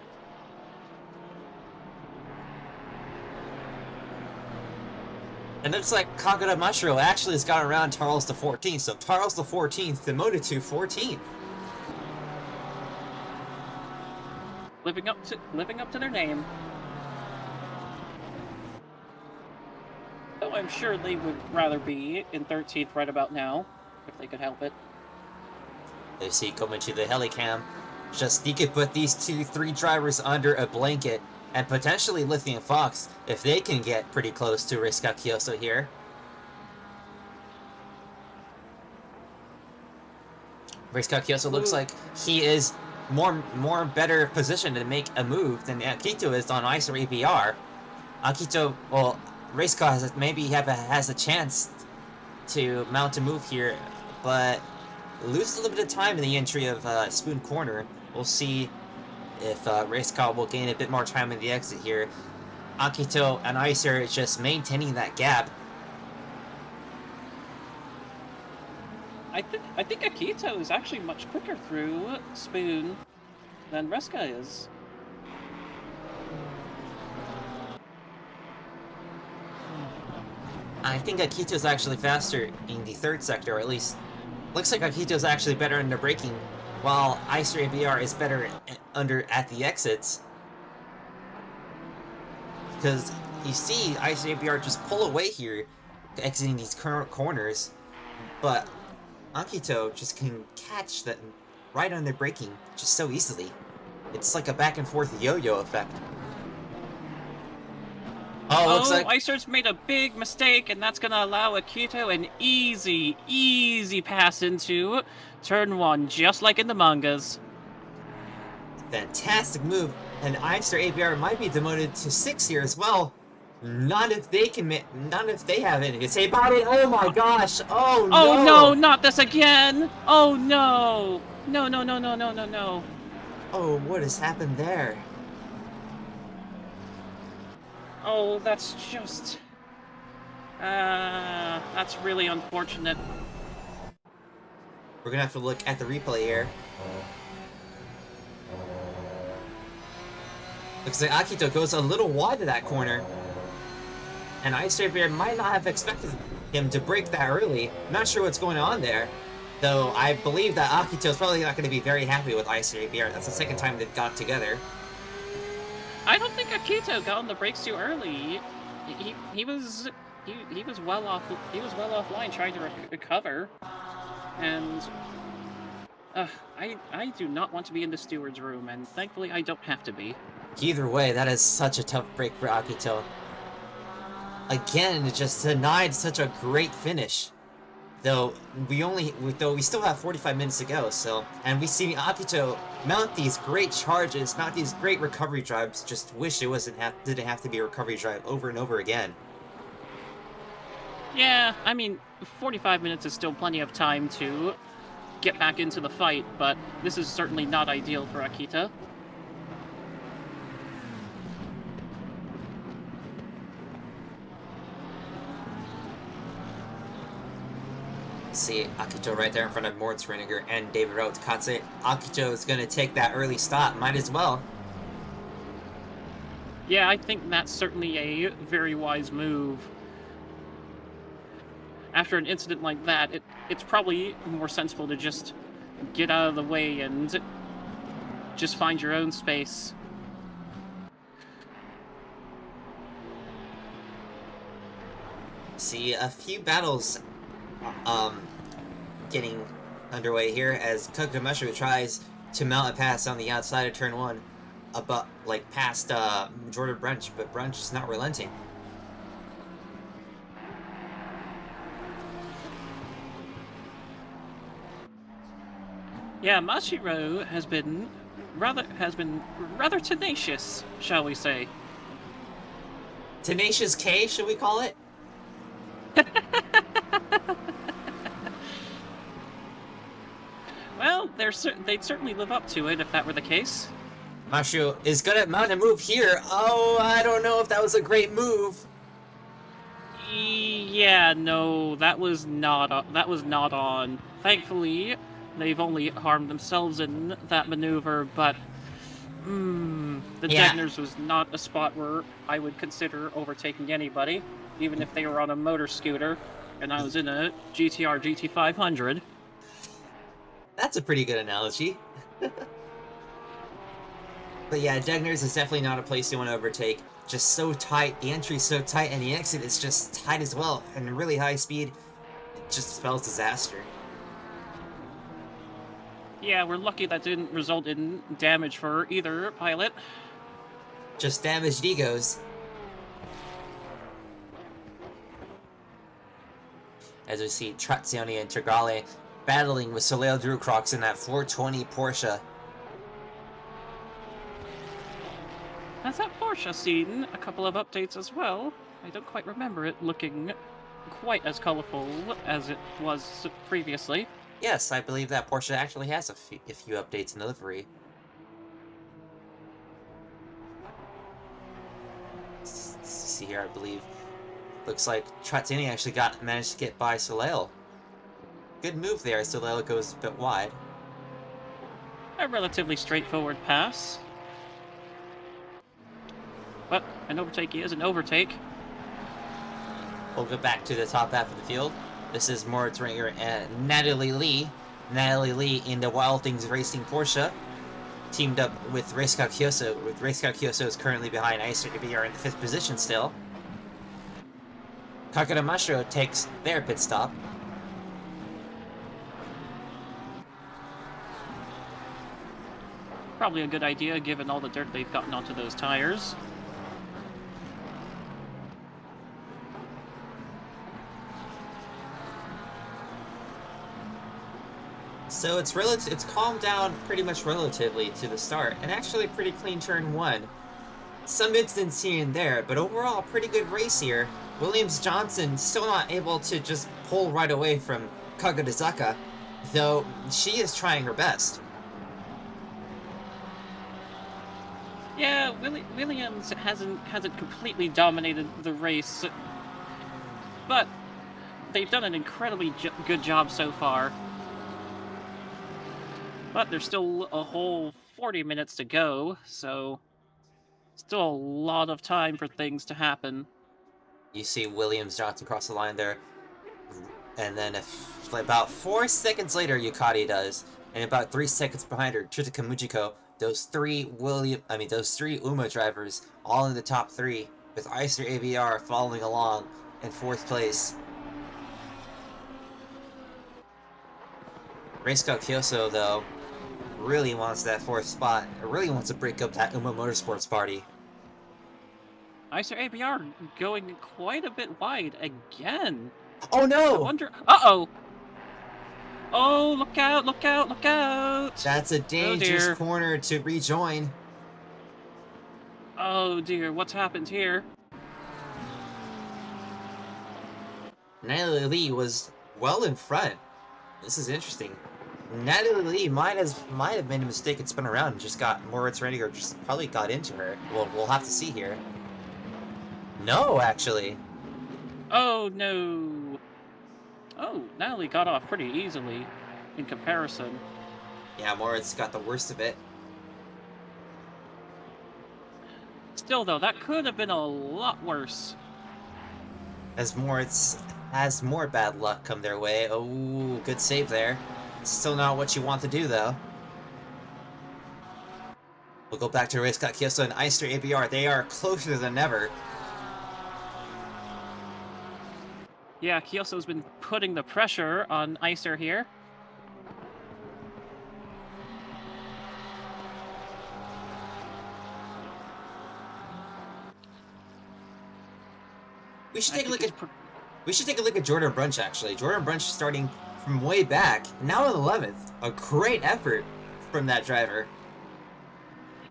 And it looks like Kagura Mashiro actually has got around Charles the 14th, so Charles the 14th demoted to 14th. Living up to their name. Though I'm sure they would rather be in 13th right about now, if they could help it. They see coming to the helicam. Just he could put these 3 drivers under a blanket, and potentially Lithium Fox, if they can get pretty close to Reisca Kyoso here. Reisca Kyoso looks like he is more better positioned to make a move than Akito is on Ice or ABR. Akito, well, Reisca has a chance to mount a move here, but loses a little bit of time in the entry of Spoon Corner. We'll see if Reisca will gain a bit more time in the exit here. Akito and Icer is just maintaining that gap. I think Akito is actually much quicker through Spoon than Reisca is. I think Akito's actually faster in the 3rd sector, or at least looks like Akito's actually better under braking, while Icer ABR is better at the exits. Because you see Icer ABR just pull away here, exiting these current corners, but Akito just can catch that right on their braking just so easily. It's like a back and forth yo-yo effect. Oh, looks like Icer's made a big mistake, and that's gonna allow Akito an easy pass into turn 1, just like in the mangas. Fantastic move, and Icer ABR might be demoted to 6 here as well. Not if they have anything to say about it. Oh my gosh! Oh no! Oh no! Not this again! Oh no! No! Oh, what has happened there? Oh, that's just... that's really unfortunate. We're gonna have to look at the replay here. Looks like Akito goes a little wide of that corner. And Ice Bear might not have expected him to break that early. I'm not sure what's going on there. Though I believe that Akito's probably not going to be very happy with Ice Bear. That's the second time they've got together. I don't think Akito got on the brakes too early. He was well offline trying to recover, and I do not want to be in the steward's room, and thankfully I don't have to be. Either way, that is such a tough break for Akito. Again, just denied such a great finish. Though we still have 45 minutes to go, and we see Akito mount these great charges, mount these great recovery drives. Just wish it didn't have to be a recovery drive over and over again. Yeah, I mean, 45 minutes is still plenty of time to get back into the fight, but this is certainly not ideal for Akito. See Akito right there in front of Moritz Reiniger and David Rotakatse. Akito is going to take that early stop. Might as well. Yeah, I think that's certainly a very wise move. After an incident like that, it's probably more sensible to just get out of the way and just find your own space. See a few battles getting underway here as Kakamashu tries to mount a pass on the outside of turn 1 past Jordan Brunch, but Brunch is not relenting. Yeah, Mashiro has been rather tenacious, shall we say. Tenacious K, should we call it? Well, they'd certainly live up to it if that were the case. Mashiro is gonna mount a move here. Oh, I don't know if that was a great move. Yeah, no, that was not on. Thankfully, they've only harmed themselves in that maneuver, but the Degners was not a spot where I would consider overtaking anybody, even if they were on a motor scooter and I was in a GTR GT500. That's a pretty good analogy. But yeah, Degners is definitely not a place you want to overtake. Just so tight, the entry's so tight, and the exit is just tight as well, and really high speed. It just spells disaster. Yeah, we're lucky that didn't result in damage for either pilot. Just damaged egos. As we see Trazioni and Tegrale battling with Soleil Drucrox in that 420 Porsche. Has that Porsche seen a couple of updates as well? I don't quite remember it looking quite as colorful as it was previously. Yes, I believe that Porsche actually has a few updates in delivery. Let's see here, I believe. Looks like Trazioni actually managed to get by Soleil. Good move there, Soleil goes a bit wide. A relatively straightforward pass. But an overtake is an overtake. We'll go back to the top half of the field. This is Moritz Ringer and Natalie Lee. Natalie Lee in the Wild Things Racing Porsche, teamed up with Reisca Kyoso. With Reisca Kyoso is currently behind Ice.BP are in the 5th position still. Kakura Mashiro takes their pit stop. Probably a good idea given all the dirt they've gotten onto those tires. So it's calmed down pretty much relatively to the start, and actually pretty clean turn 1. Some incidents here and there, but overall pretty good race here. Williams-Johnson still not able to just pull right away from Kagadazaka, though she is trying her best. Yeah, Williams hasn't completely dominated the race, but they've done an incredibly good job so far. But there's still a whole 40 minutes to go, so still a lot of time for things to happen. You see Williams Johnson cross the line there, and then about 4 seconds later, Yukari does, and about 3 seconds behind her, Chutaka Mujiko. Those three Uma drivers, all in the top 3, with Icer ABR following along in 4th place. Reisuka Kyoso, though, really wants that 4th spot. It really wants to break up that Uma Motorsports party. Icer ABR going quite a bit wide again. Oh no! I wonder. Uh-oh! Oh, look out, look out, look out! That's a dangerous corner to rejoin. Oh dear, what's happened here? Natalie Lee was well in front. This is interesting. Natalie Lee might have made a mistake and spun around and just got Moritz Reiniger, just probably got into her. Well, we'll have to see here. No, actually. Oh no! Oh, Natalie got off pretty easily in comparison. Yeah, Moritz got the worst of it. Still though, that could have been a lot worse. As Moritz has more bad luck come their way. Oh, good save there. Still not what you want to do, though. We'll go back to Reisuka Kyoso and Icer ABR. They are closer than ever. Yeah, Kyoso's been putting the pressure on Icer here. We should take a look at Jordan Brunch, actually. Jordan Brunch starting from way back, now in 11th. A great effort from that driver.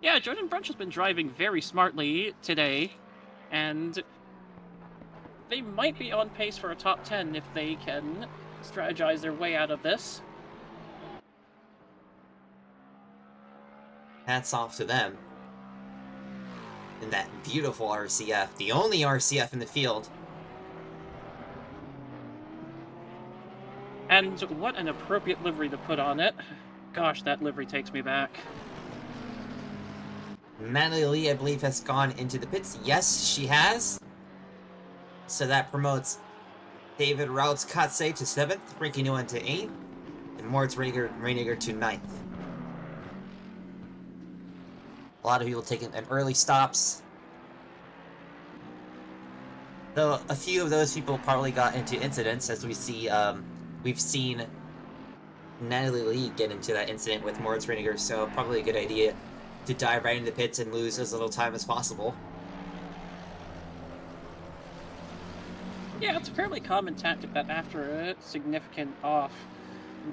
Yeah, Jordan Brunch has been driving very smartly today, and they might be on pace for a top 10 if they can strategize their way out of this. Hats off to them. And that beautiful RCF, the only RCF in the field. And what an appropriate livery to put on it. Gosh, that livery takes me back. Natalie Lee, I believe, has gone into the pits. Yes, she has. So that promotes David Rautz-Katse to 7th, Frankie Nguyen to 8th, and Moritz Reiniger to 9th. A lot of people taking an early stops. Though a few of those people probably got into incidents, as we see, we've seen Natalie Lee get into that incident with Moritz Reiniger, so probably a good idea to dive right into the pits and lose as little time as possible. Yeah, it's a fairly common tactic that after a significant off,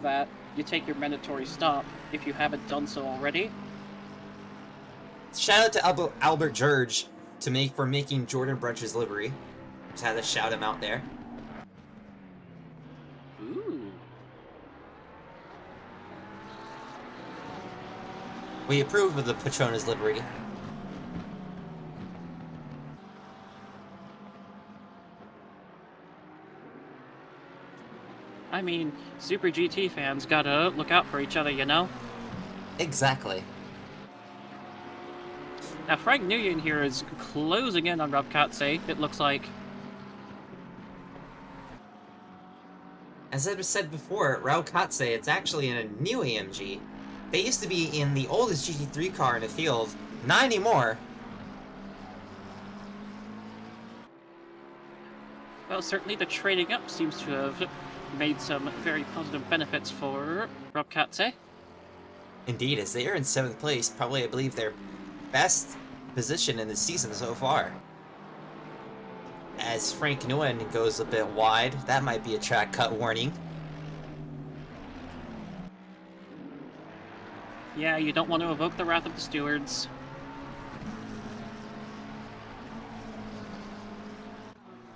that you take your mandatory stop if you haven't done so already. Shout out to Albert George for making Jordan Brunch's livery. Just had to shout him out there. Ooh. We approve of the Petronas livery. I mean, Super GT fans gotta look out for each other, you know? Exactly. Now, Frank Nguyen here is closing in on Rob Katse, it looks like. As I said before, Raul Katse, it's actually in a new AMG. They used to be in the oldest GT3 car in the field, not anymore. Well, certainly the trading up seems to have made some very positive benefits for Rob Katse. Indeed, as they are in 7th place, probably I believe their best position in the season so far. As Frank Nguyen goes a bit wide, that might be a track cut warning. Yeah, you don't want to evoke the wrath of the stewards.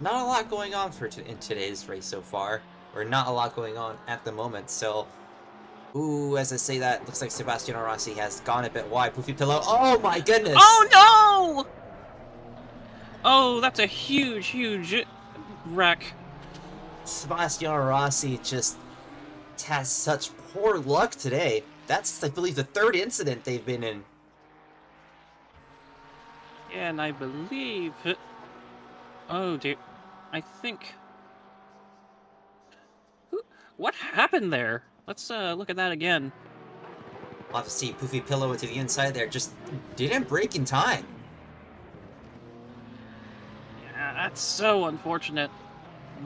Not a lot going on in today's race so far, or not a lot going on at the moment, so... Ooh, as I say that, looks like Sebastiano Rossi has gone a bit wide. Poofy Pillow, oh my goodness! Oh no! Oh, that's a huge, huge wreck. Sebastiano Rossi just has such poor luck today. That's, I believe, the third incident they've been in. Yeah, and I believe... Oh, dear. I think... What happened there? Let's look at that again. We'll have to see. Poofy Pillow to the inside there. Just didn't break in time. Yeah, that's so unfortunate.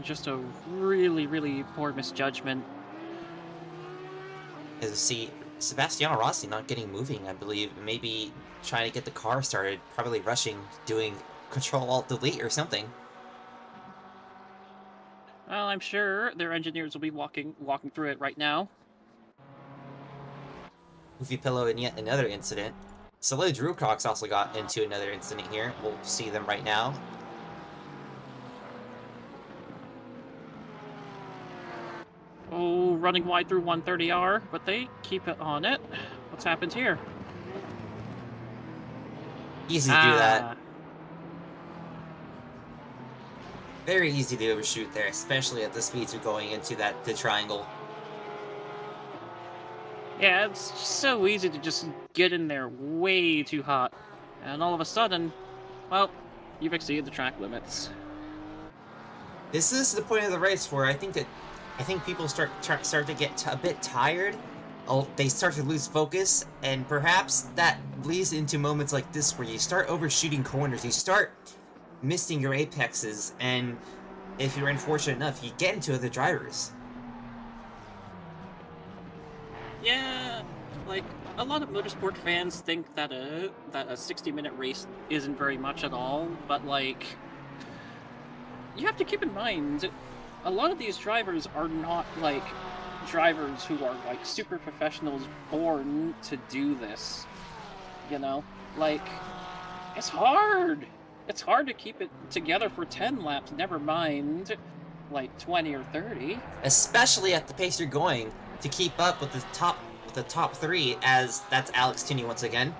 Just a really, really poor misjudgment. As you see, Sebastiano Rossi not getting moving, I believe. Maybe trying to get the car started. Probably rushing, doing Control-Alt-Delete or something. Well, I'm sure their engineers will be walking through it right now. Poofy Pillow in yet another incident. Solo Drew Cox also got into another incident here. We'll see them right now. Oh, running wide through 130R, but they keep it on it. What's happened here? Easy to do that. Very easy to overshoot there, especially at the speeds you're going into the triangle. Yeah, it's so easy to just get in there way too hot. And all of a sudden, well, you've exceeded the track limits. This is the point of the race where I think people start to get a bit tired. They start to lose focus, and perhaps that leads into moments like this where you start overshooting corners. You start missing your apexes, and if you're unfortunate enough, you get into other drivers. Yeah, like, a lot of motorsport fans think that a 60-minute race isn't very much at all, but, like, you have to keep in mind, a lot of these drivers are not, like, drivers who are, like, super professionals born to do this, you know? Like, it's hard! It's hard to keep it together for 10 laps, never mind, like, 20 or 30. Especially at the pace you're going, to keep up with the top three, as that's Alex Tinney once again.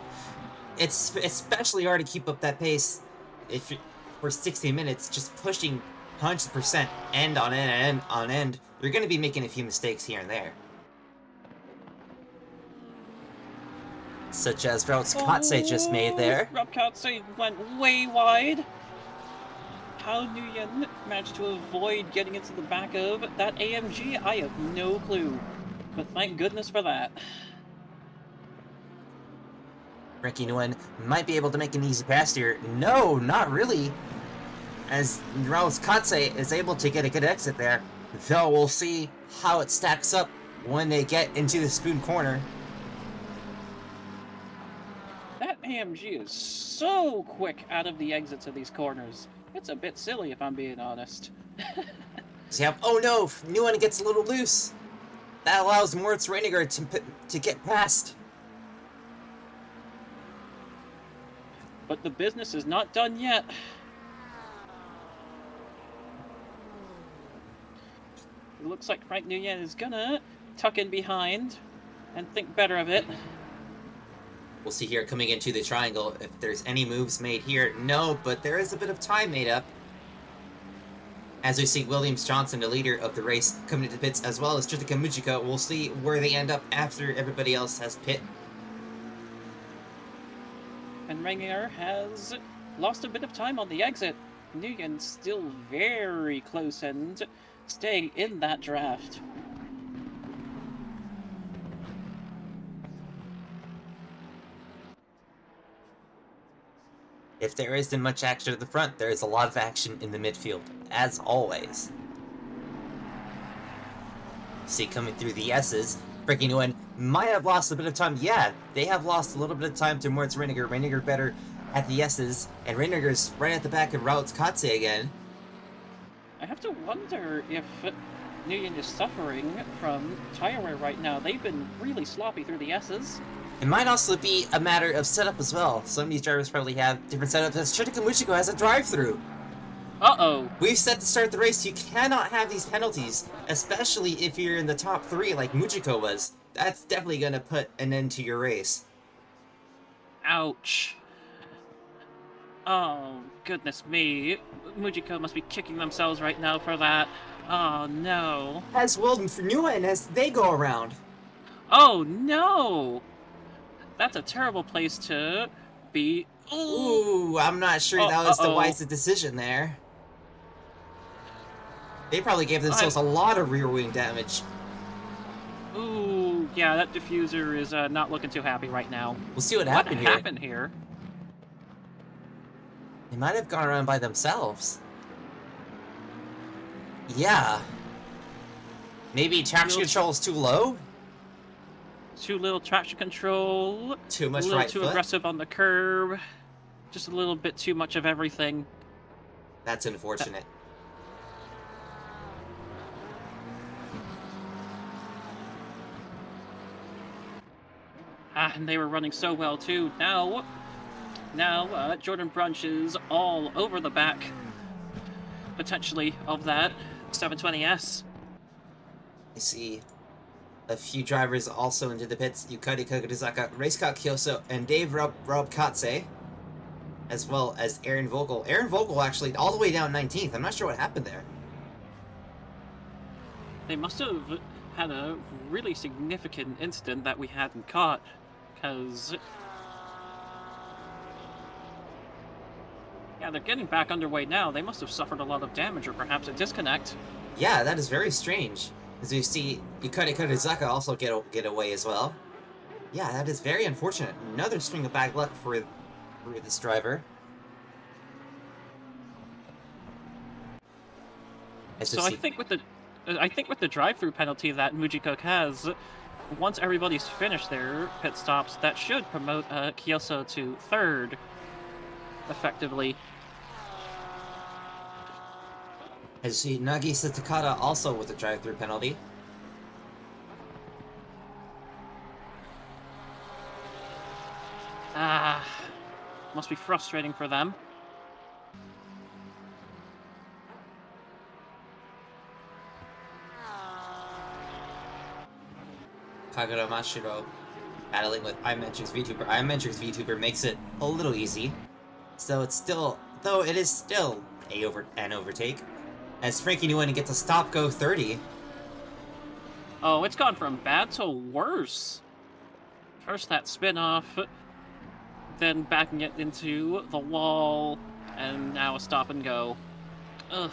It's especially hard to keep up that pace if for 60 minutes, just pushing 100% end on end. You're going to be making a few mistakes here and there. Such as Routes Katse just made there. Rob Katse went way wide. How Nguyen managed to avoid getting into the back of that AMG, I have no clue. But thank goodness for that. Ricky Nguyen might be able to make an easy pass here. No, not really. As Routes Katse is able to get a good exit there. Though we'll see how it stacks up when they get into the spoon corner. That AMG is so quick out of the exits of these corners. It's a bit silly if I'm being honest. So oh no, Nguyen gets a little loose. That allows Moritz Reiniger to get past. But the business is not done yet. It looks like Frank Nguyen is gonna tuck in behind and think better of it. We'll see here coming into the triangle if there's any moves made here. No, but there is a bit of time made up. As we see Williams Johnson, the leader of the race, coming into pits, as well as Tritika Mujiko. We'll see where they end up after everybody else has pit. And Reiniger has lost a bit of time on the exit. Nguyen still very close and staying in that draft. If there isn't much action at the front, there is a lot of action in the midfield, as always. See, coming through the S's, Ricky Nguyen might have lost a bit of time. Yeah, they have lost a little bit of time to Moritz Reiniger. Reiniger better at the S's, and Reiniger's right at the back of Routes Katse again. I have to wonder if Nguyen is suffering from tire wear right now. They've been really sloppy through the S's. It might also be a matter of setup as well. Some of these drivers probably have different setups, as Tritika Mujiko has a drive-through. Uh-oh. We've said to start the race, you cannot have these penalties, especially if you're in the top three like Mujiko was. That's definitely going to put an end to your race. Ouch. Oh, goodness me. Mujiko must be kicking themselves right now for that. Oh, no. As well for Nguyen as they go around. Oh, no! That's a terrible place to be. Ooh, I'm not sure that was the wisest decision there. They probably gave themselves a lot of rear wing damage. Ooh, yeah, that diffuser is not looking too happy right now. We'll see what happened here. What happened here? They might have gone around by themselves. Yeah. Maybe traction control is too low? Too little traction control. Too much right right foot. Too aggressive on the curb. Just a little bit too much of everything. That's unfortunate. And they were running so well too. Now, Jordan Brunch is all over the back, potentially, of that 720S. I see a few drivers also into the pits. Yukari Kagurizaka, Reisca Kyoso, and Dave Robkatse, as well as Aaron Vogel. Aaron Vogel actually all the way down 19th. I'm not sure what happened there. They must have had a really significant incident that we hadn't caught, because... yeah, they're getting back underway now. They must have suffered a lot of damage, or perhaps a disconnect. Yeah, that is very strange. As you see, Yukari Kagurizaka also get away as well. Yeah, that is very unfortunate. Another string of bad luck for this driver. So I think with the drive-through penalty that Mujiko has, once everybody's finished their pit stops, that should promote Kyoso to third, effectively. As you see, Nagisa Takada also with a drive-through penalty. Must be frustrating for them. Kagura Mashiro battling with iMetrics VTuber. iMetrics VTuber makes it a little easy. So it's still, though it is still an overtake. As Frankie Nguyen gets a stop-go 30. Oh, it's gone from bad to worse. First that spin-off, then backing it into the wall, and now a stop-and-go. Ugh.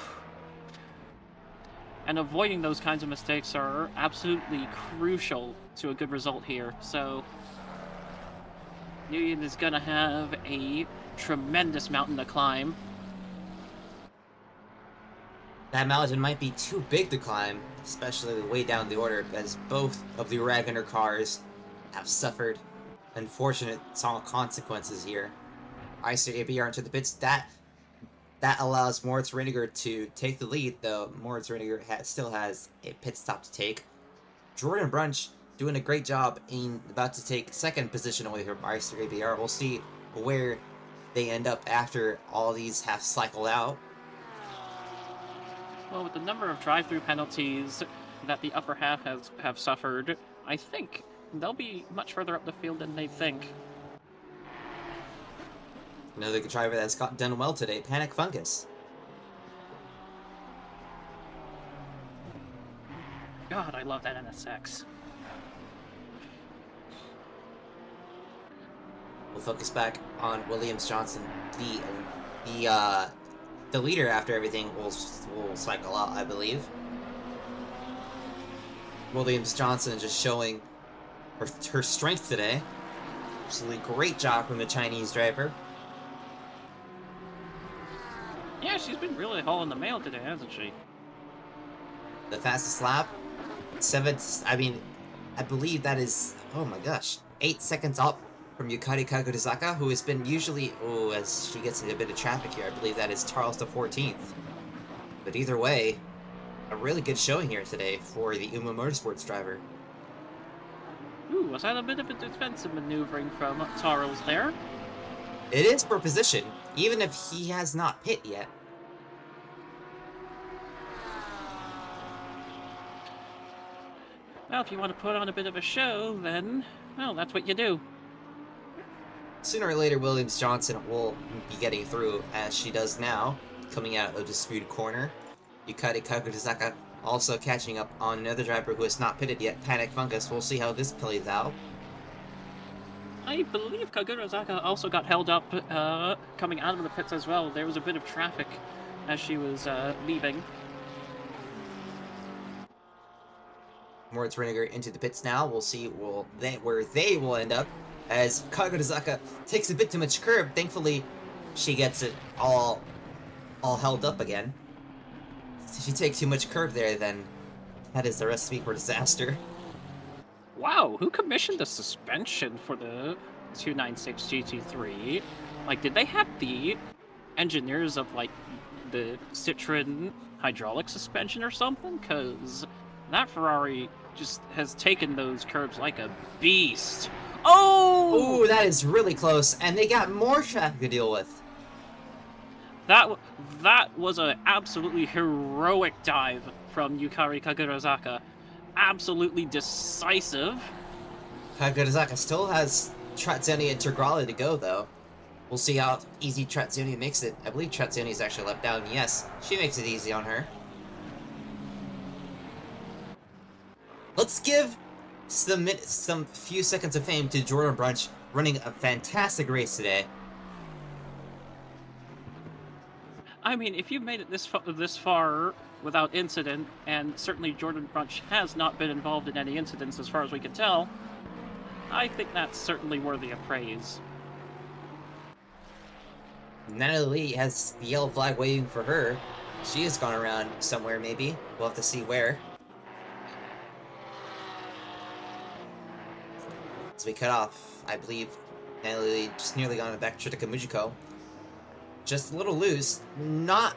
And avoiding those kinds of mistakes are absolutely crucial to a good result here. So, Nguyen is gonna have a tremendous mountain to climb. That mountain might be too big to climb, especially way down the order, as both of the Wagoner cars have suffered unfortunate consequences here. ICABR into the pits. That allows Moritz Reiniger to take the lead, though Moritz Reiniger still has a pit stop to take. Jordan Brunch doing a great job in about to take second position away from ICABR. We'll see where they end up after all these have cycled out. Well, with the number of drive-through penalties that the upper half have suffered, I think they'll be much further up the field than they think. Another driver that's done well today, Panic Fungus. God, I love that NSX. We'll focus back on Williams Johnson. The leader after everything will cycle out, I believe. Williams Johnson just showing her strength today. Absolutely great job from the Chinese driver. Yeah, she's been really hauling the mail today, hasn't she? The fastest lap, I believe that is, oh my gosh, 8 seconds up from Yukari Kagurizaka, who has been usually, as she gets into a bit of traffic here, I believe that is Charles the 14th. But either way, a really good showing here today for the UMA Motorsports driver. Ooh, was that a bit of a defensive maneuvering from Charles there? It is for position, even if he has not pit yet. Well, if you want to put on a bit of a show, then, well, that's what you do. Sooner or later, Williams Johnson will be getting through, as she does now, coming out of the disputed corner. Yukari Kagurizaka Also catching up on another driver who has not pitted yet, Panic Fungus. We'll see how this plays out. I believe Kagurazaka also got held up coming out of the pits as well. There was a bit of traffic as she was leaving. Moritz Reiniger into the pits now. We'll see where they will end up as Kagurazaka takes a bit too much curb. Thankfully, she gets it all held up again. If you take too much curb there, then that is the recipe for disaster. Wow, who commissioned the suspension for the 296 GT3? Like, did they have the engineers of, like, the Citroen hydraulic suspension or something? Because that Ferrari just has taken those curbs like a beast. Oh! Ooh, that is really close, and they got more traffic to deal with. That was an absolutely heroic dive from Yukari Kagurazaka. Absolutely decisive. Kagurazaka still has Trazioni and Tergrali to go, though. We'll see how easy Trazioni makes it. I believe Trazioni is actually left down. Yes, she makes it easy on her. Let's give some few seconds of fame to Jordan Brunch, running a fantastic race today. I mean, if you've made it this far without incident, and certainly Jordan Brunch has not been involved in any incidents as far as we can tell, I think that's certainly worthy of praise. Natalie Lee has the yellow flag waving for her. She has gone around somewhere, maybe. We'll have to see where. As we cut off, I believe Natalie Lee just nearly got on the back to Mujiko. Just a little loose. Not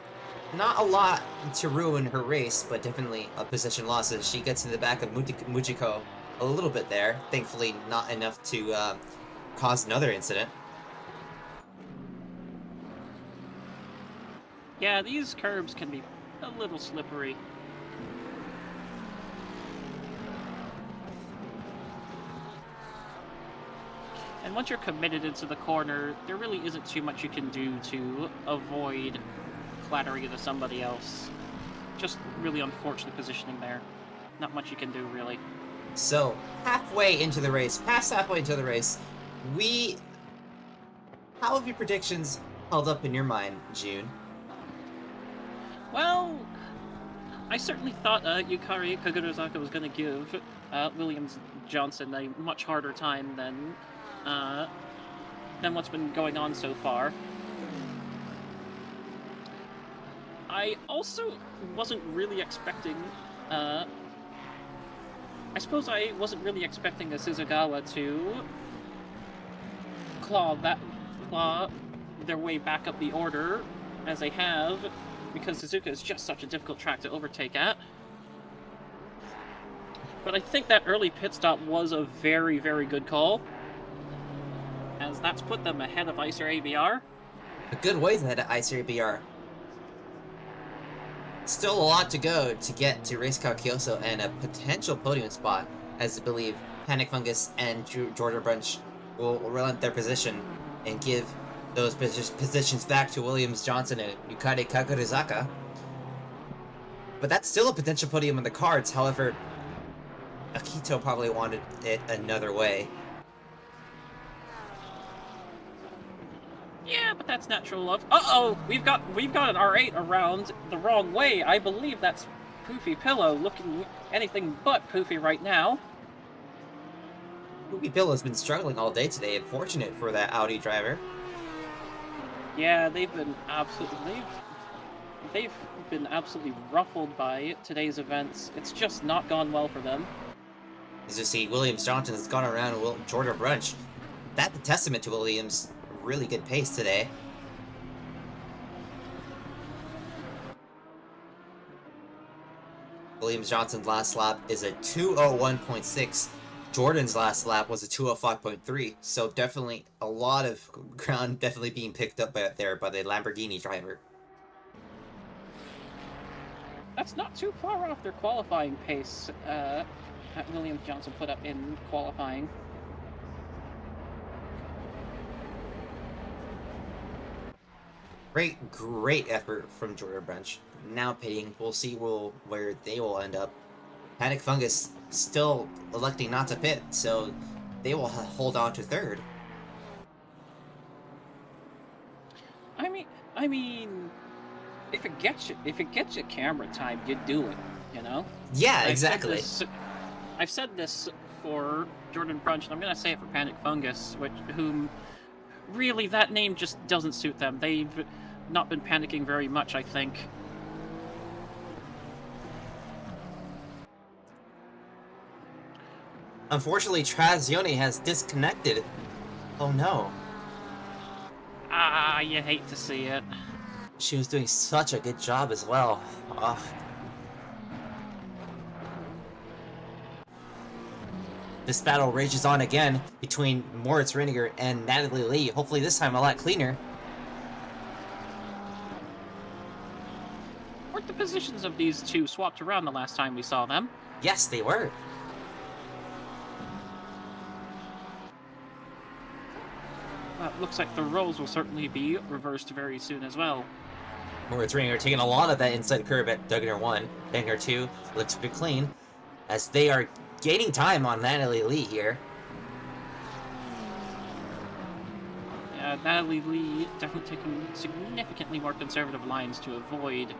a lot to ruin her race, but definitely a position loss as she gets in the back of Mujiko a little bit there. Thankfully, not enough to cause another incident. Yeah, these curbs can be a little slippery. And once you're committed into the corner, there really isn't too much you can do to avoid clattering into somebody else. Just really unfortunate positioning there. Not much you can do, really. So, halfway into the race, past halfway into the race, how have your predictions held up in your mind, June? Well, I certainly thought Yukari Kagurazaka was going to give Williams Johnson a much harder time than what's been going on so far. I also wasn't really expecting, I suppose I wasn't really expecting the Suzugawa to claw their way back up the order as they have, because Suzuka is just such a difficult track to overtake at. But I think that early pit stop was a very, very good call, as that's put them ahead of Icer ABR. A good ways ahead of Icer ABR. Still a lot to go to get to Race Car Kyoso and a potential podium spot, as I believe Panic Fungus and Jordan Brunch will relent their position and give those positions back to Williams Johnson and Yukari Kagurazaka. But that's still a potential podium in the cards. However, Akito probably wanted it another way. Yeah, but that's natural love. Uh-oh! We've got an R8 around the wrong way. I believe that's Poofy Pillow looking anything but poofy right now. Poofy Pillow's been struggling all day today. Unfortunate for that Audi driver. Yeah, they've been absolutely ruffled by today's events. It's just not gone well for them. As you see, Williams Johnson has gone around Jordan Brunch. That's a testament to Williams' really good pace today. Williams Johnson's last lap is a 2:01.6. Jordan's last lap was a 2:05.3. So definitely a lot of ground definitely being picked up there by the Lamborghini driver. That's not too far off their qualifying pace that Williams Johnson put up in qualifying. Great effort from Jordan Bunch. Now pitting, we'll see where they will end up. Panic Fungus still electing not to pit, so they will hold on to third. I mean, if it gets you camera time, you do it. You know. Yeah, exactly. I've said this for Jordan Brunch, and I'm gonna say it for Panic Fungus, whom really that name just doesn't suit them. They've not been panicking very much, I think. Unfortunately, Trazione has disconnected. Oh no. Ah, you hate to see it. She was doing such a good job as well. This battle rages on again between Moritz Reiniger and Natalie Lee. Hopefully this time a lot cleaner. Weren't the positions of these two swapped around the last time we saw them? Yes, they were. Looks like the roles will certainly be reversed very soon as well. Moritz Reiniger taking a lot of that inside curve at Dugner 1. Dugner 2 looks pretty clean as they are gaining time on Natalie Lee here. Yeah, Natalie Lee definitely taking significantly more conservative lines to avoid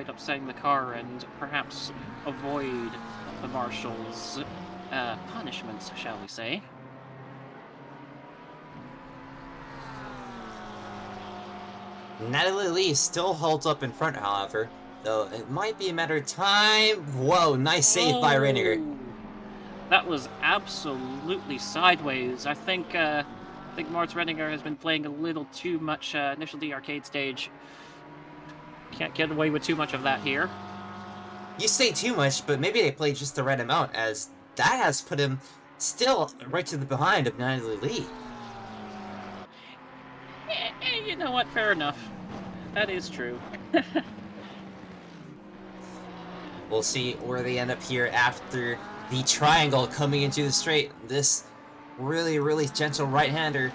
upsetting the car and perhaps avoid the marshal's punishments, shall we say. Natalie Lee still holds up in front, however, though it might be a matter of time. Whoa, nice save by Reiniger. That was absolutely sideways. I think Moritz Reiniger has been playing a little too much Initial D arcade stage. Can't get away with too much of that here. You say too much, but maybe they played just the right amount, as that has put him still right to the behind of Natalie Lee. You know what? Fair enough. That is true. We'll see where they end up here after the triangle coming into the straight. This really, really gentle right-hander.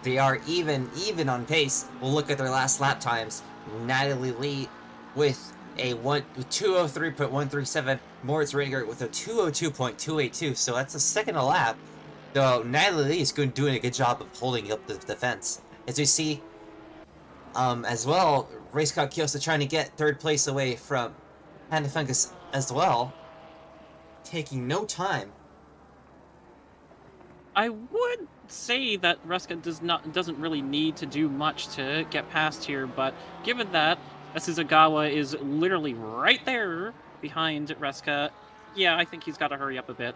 They are even on pace. We'll look at their last lap times. Natalie Lee with a 203.137. Moritz Reiniger with a 202.282. So that's a second a lap. Though Natalie Lee is doing a good job of holding up the defense. As we see, as well, Racecock Kyosa trying to get third place away from Panic Fungus as well. Taking no time. I would say that Reska doesn't really need to do much to get past here, but given that Asuzagawa is literally right there behind Reska, yeah, I think he's got to hurry up a bit.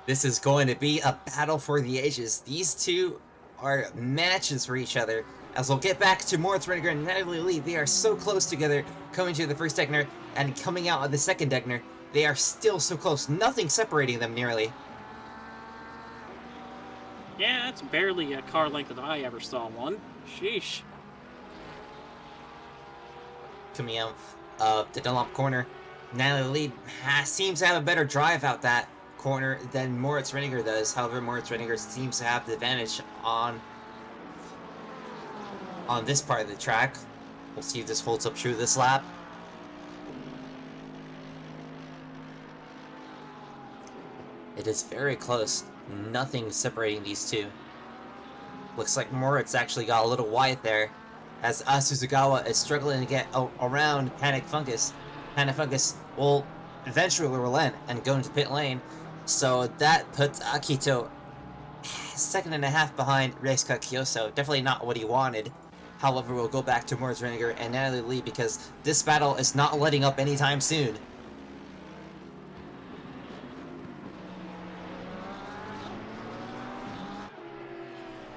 This is going to be a battle for the ages. These two are matches for each other. As we'll get back to Moritz Reiniger and Natalie Lee, they are so close together coming to the first Deckner and coming out of the second Deckner. They are still so close. Nothing separating them nearly. Yeah, it's barely a car length that I ever saw one. Sheesh. Coming out of the Dunlop corner, Natalie Lee seems to have a better drive out that corner than Moritz Reiniger does. However, Moritz Reiniger seems to have the advantage on this part of the track. We'll see if this holds up true this lap. It is very close. Nothing separating these two. Looks like Moritz actually got a little wide there, as Asuzagawa is struggling to get around Panic Fungus. Panic Fungus will eventually relent and go into pit lane. So that puts Akito second and a half behind Reisuka Kyoso. Definitely not what he wanted. However, we'll go back to Moritz Reiniger and Natalie Lee because this battle is not letting up anytime soon.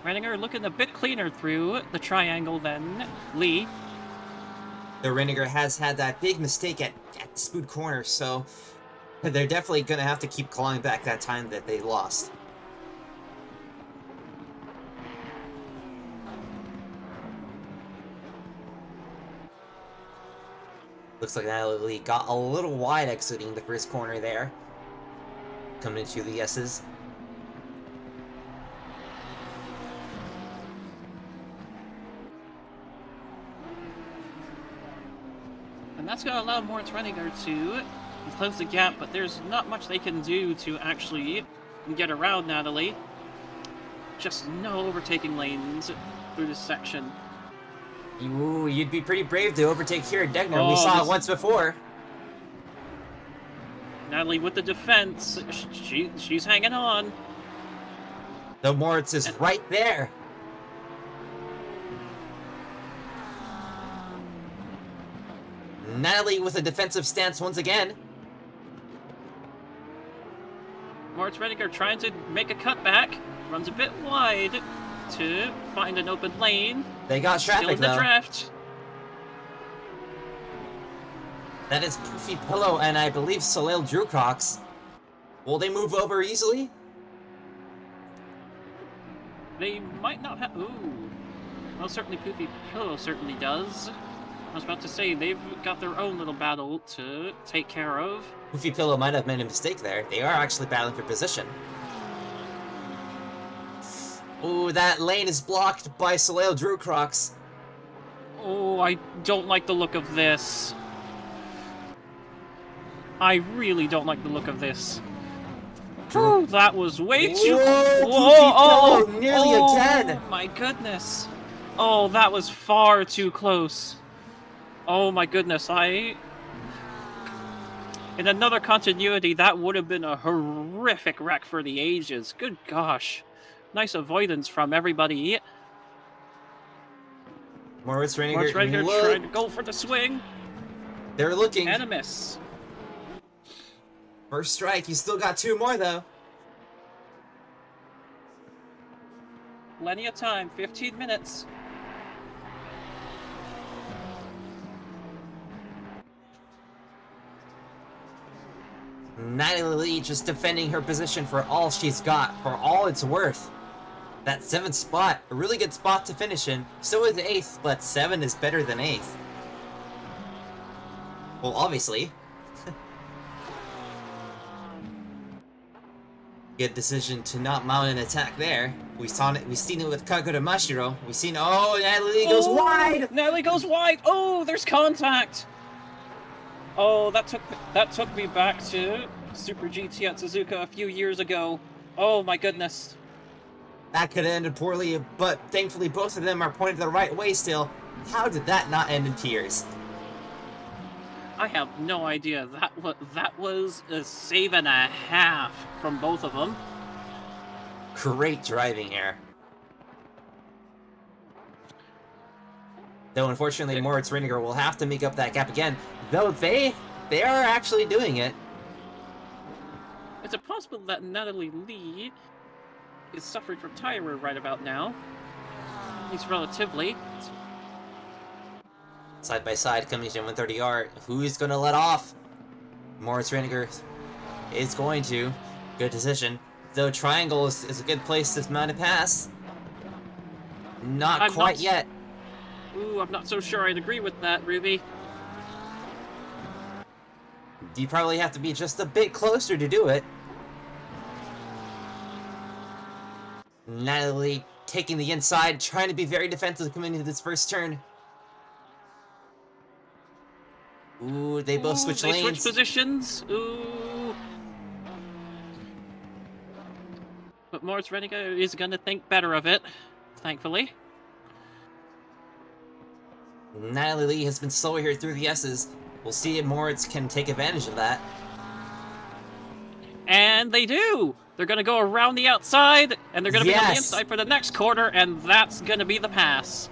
Reiniger looking a bit cleaner through the triangle than Lee. The Reiniger has had that big mistake at the Spood corner, so they're definitely going to have to keep clawing back that time that they lost. Looks like Natalie Lee got a little wide exiting the first corner there. Coming into the S's. And that's going to allow Moritz Renninger to close the gap, but there's not much they can do to actually get around Natalie. Just no overtaking lanes through this section. Ooh, you'd be pretty brave to overtake here at Degner. Oh, We saw it once before. Natalie with the defense. She's hanging on. The Moritz is right there. Natalie with a defensive stance once again. Moritz Renninger trying to make a cutback. Runs a bit wide to find an open lane. They got traffic, Still in the though. draft. That is Poofy Pillow and I believe Soleil Drewcrox. Will they move over easily? They might not have... Ooh. Well, certainly Poofy Pillow certainly does. I was about to say, they've got their own little battle to take care of. Poofy Pillow might have made a mistake there. They are actually battling for position. Ooh, that lane is blocked by Soleil Drewcrox. Oh, I don't like the look of this. I really don't like the look of this. Whew, that was way too... Whoa, nearly again! Oh, my goodness. Oh, that was far too close. Oh, my goodness, in another continuity, that would have been a horrific wreck for the ages. Good gosh. Nice avoidance from everybody. Moritz Renninger trying to go for the swing. They're looking. And a miss. First strike. You still got two more, though. Plenty of time. 15 minutes. Natalie just defending her position for all she's got, for all it's worth. That 7th spot, a really good spot to finish in. So is 8th, but 7 is better than 8th. Well, obviously. Good decision to not mount an attack there. We've seen it with Kagura Mashiro. We've seen, oh, Natalie goes wide! Natalie goes wide! Oh, there's contact! Oh, that took me back to Super GT at Suzuka a few years ago. Oh my goodness. That could have ended poorly, but thankfully both of them are pointed the right way still. How did that not end in tears? I have no idea. That was a save and a half from both of them. Great driving here. Though unfortunately Moritz Renninger will have to make up that gap again. Though they are actually doing it. Is it possible that Natalie Lee is suffering from tire wear right about now? At least relatively. Side by side coming to 130R. Who's going to let off? Moritz Renninger is going to. Good decision. Though triangle is a good place to mount a pass. Not quite yet. Ooh, I'm not so sure I'd agree with that, Ruby. You probably have to be just a bit closer to do it. Natalie taking the inside, trying to be very defensive coming into this first turn. Ooh, they both switch lanes. They switch positions. Ooh. But Moritz Renninger is going to think better of it, thankfully. Natalie Lee has been slower here through the S's. We'll see if Moritz can take advantage of that. And they do! They're going to go around the outside, and they're going to be on the inside for the next quarter, and that's going to be the pass.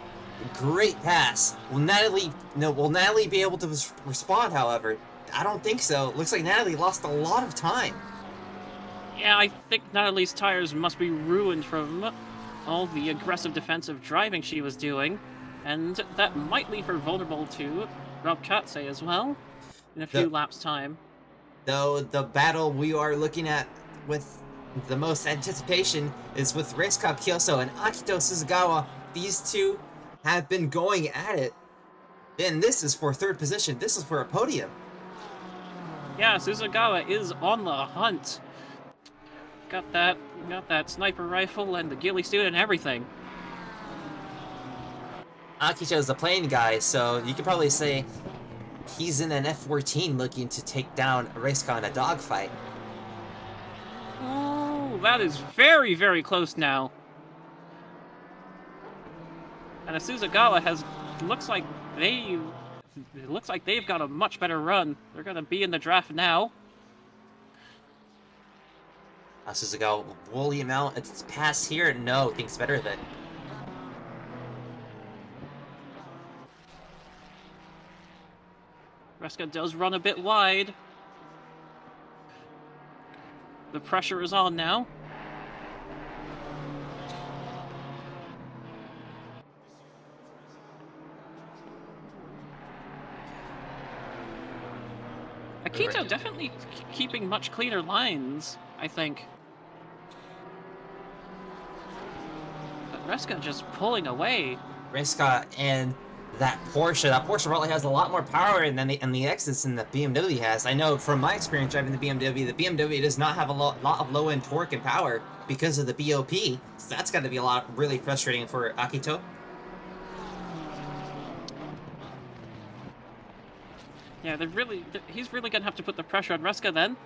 Great pass. Will Natalie be able to respond, however? I don't think so. Looks like Natalie lost a lot of time. Yeah, I think Natalie's tires must be ruined from all the aggressive defensive driving she was doing, and that might leave her vulnerable to Rob Katse as well in a few laps' time. Though the battle we are looking at with the most anticipation is with Race Cup Kyoso and Akito Suzugawa. These two have been going at it. And this is for 3rd position. This is for a podium. Yeah, Suzugawa is on the hunt. Got that sniper rifle and the ghillie suit and everything. Akito's the plane guy, so you could probably say he's in an F-14 looking to take down Reska in a dogfight. Oh, that is very, very close now. And Asuzagawa looks like they've got a much better run. They're gonna be in the draft now. Asuzagawa will bully him out. It's pass here. No, thinks better of it. Reska does run a bit wide. The pressure is on now. Akito definitely keeping much cleaner lines, I think. But Reska just pulling away. Reska and that Porsche probably has a lot more power than the Exodus than the BMW has. I know from my experience driving the BMW does not have a lot of low-end torque and power because of the BOP. So that's got to be really frustrating for Akito. Yeah, he's really gonna have to put the pressure on Reska then.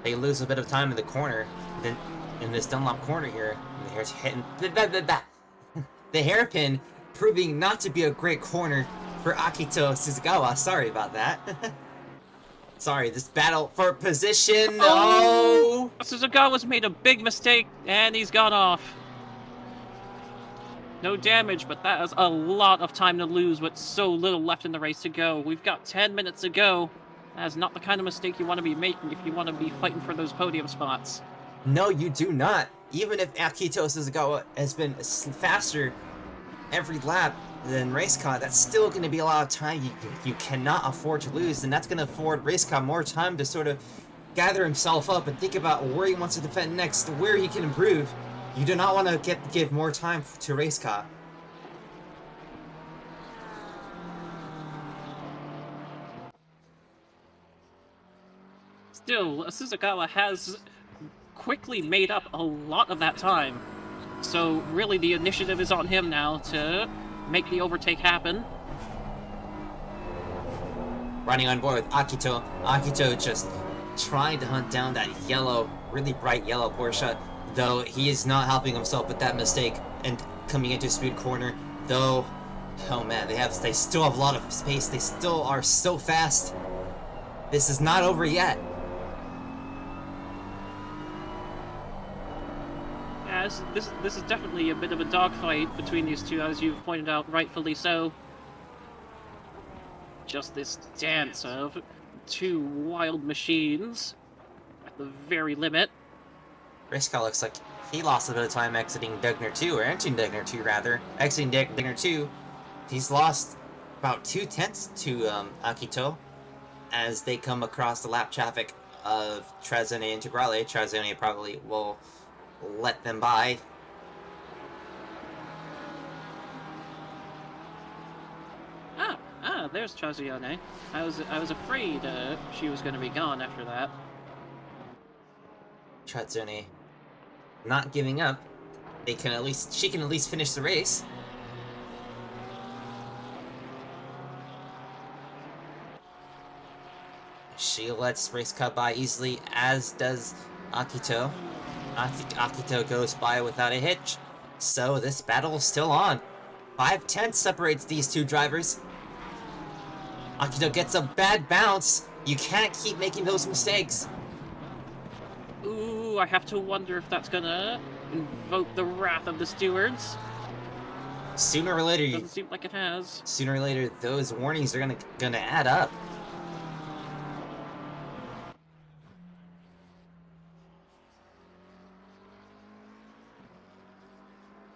They lose a bit of time in the corner, then in this Dunlop corner here. The hair's hitting the hairpin, proving not to be a great corner for Akito Suzugawa. Sorry about that. Sorry, this battle for position. Oh! Suzugawa's made a big mistake, and he's gone off. No damage, but that is a lot of time to lose with so little left in the race to go. We've got 10 minutes to go. That is not the kind of mistake you want to be making if you want to be fighting for those podium spots. No, you do not. Even if Akito Suzugawa has been faster every lap than Racecar, that's still going to be a lot of time you cannot afford to lose, and that's going to afford Racecar more time to sort of gather himself up and think about where he wants to defend next, where he can improve. You do not want to give more time to Racecar. Still, Suzugawa has quickly made up a lot of that time. So really the initiative is on him now to make the overtake happen. Running on board with Akito. Akito just trying to hunt down that yellow, really bright yellow Porsche, though he is not helping himself with that mistake and coming into speed corner, though, oh man, they still have a lot of space. They still are so fast. This is not over yet. Yeah, this is definitely a bit of a dogfight between these two, as you've pointed out, rightfully so. Just this dance of two wild machines at the very limit. Riska looks like he lost a bit of time exiting Dugner 2, or entering Dugner 2 rather. Exiting Dugner 2, he's lost about 2/10 to Akito as they come across the lap traffic of Trazione Integrale. Trazione probably will let them by. There's Trazione. I was afraid she was going to be gone after that. Trazione not giving up. She can at least finish the race. She lets Racecar by easily, as does Akito. Akito goes by without a hitch. So this battle is still on. 5/10 separates these two drivers. Akito gets a bad bounce. You can't keep making those mistakes. Ooh, I have to wonder if that's gonna invoke the wrath of the stewards. Sooner or later, Doesn't seem like it has. Sooner or later, those warnings are gonna add up.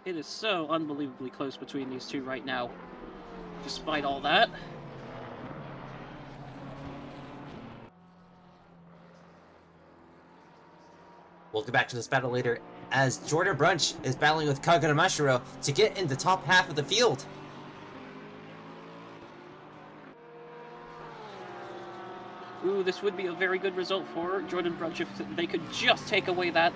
It is so unbelievably close between these two right now, despite all that. We'll get back to this battle later, as Jordan Brunch is battling with Kagura Mashiro to get in the top half of the field. Ooh, this would be a very good result for Jordan Brunch if they could just take away that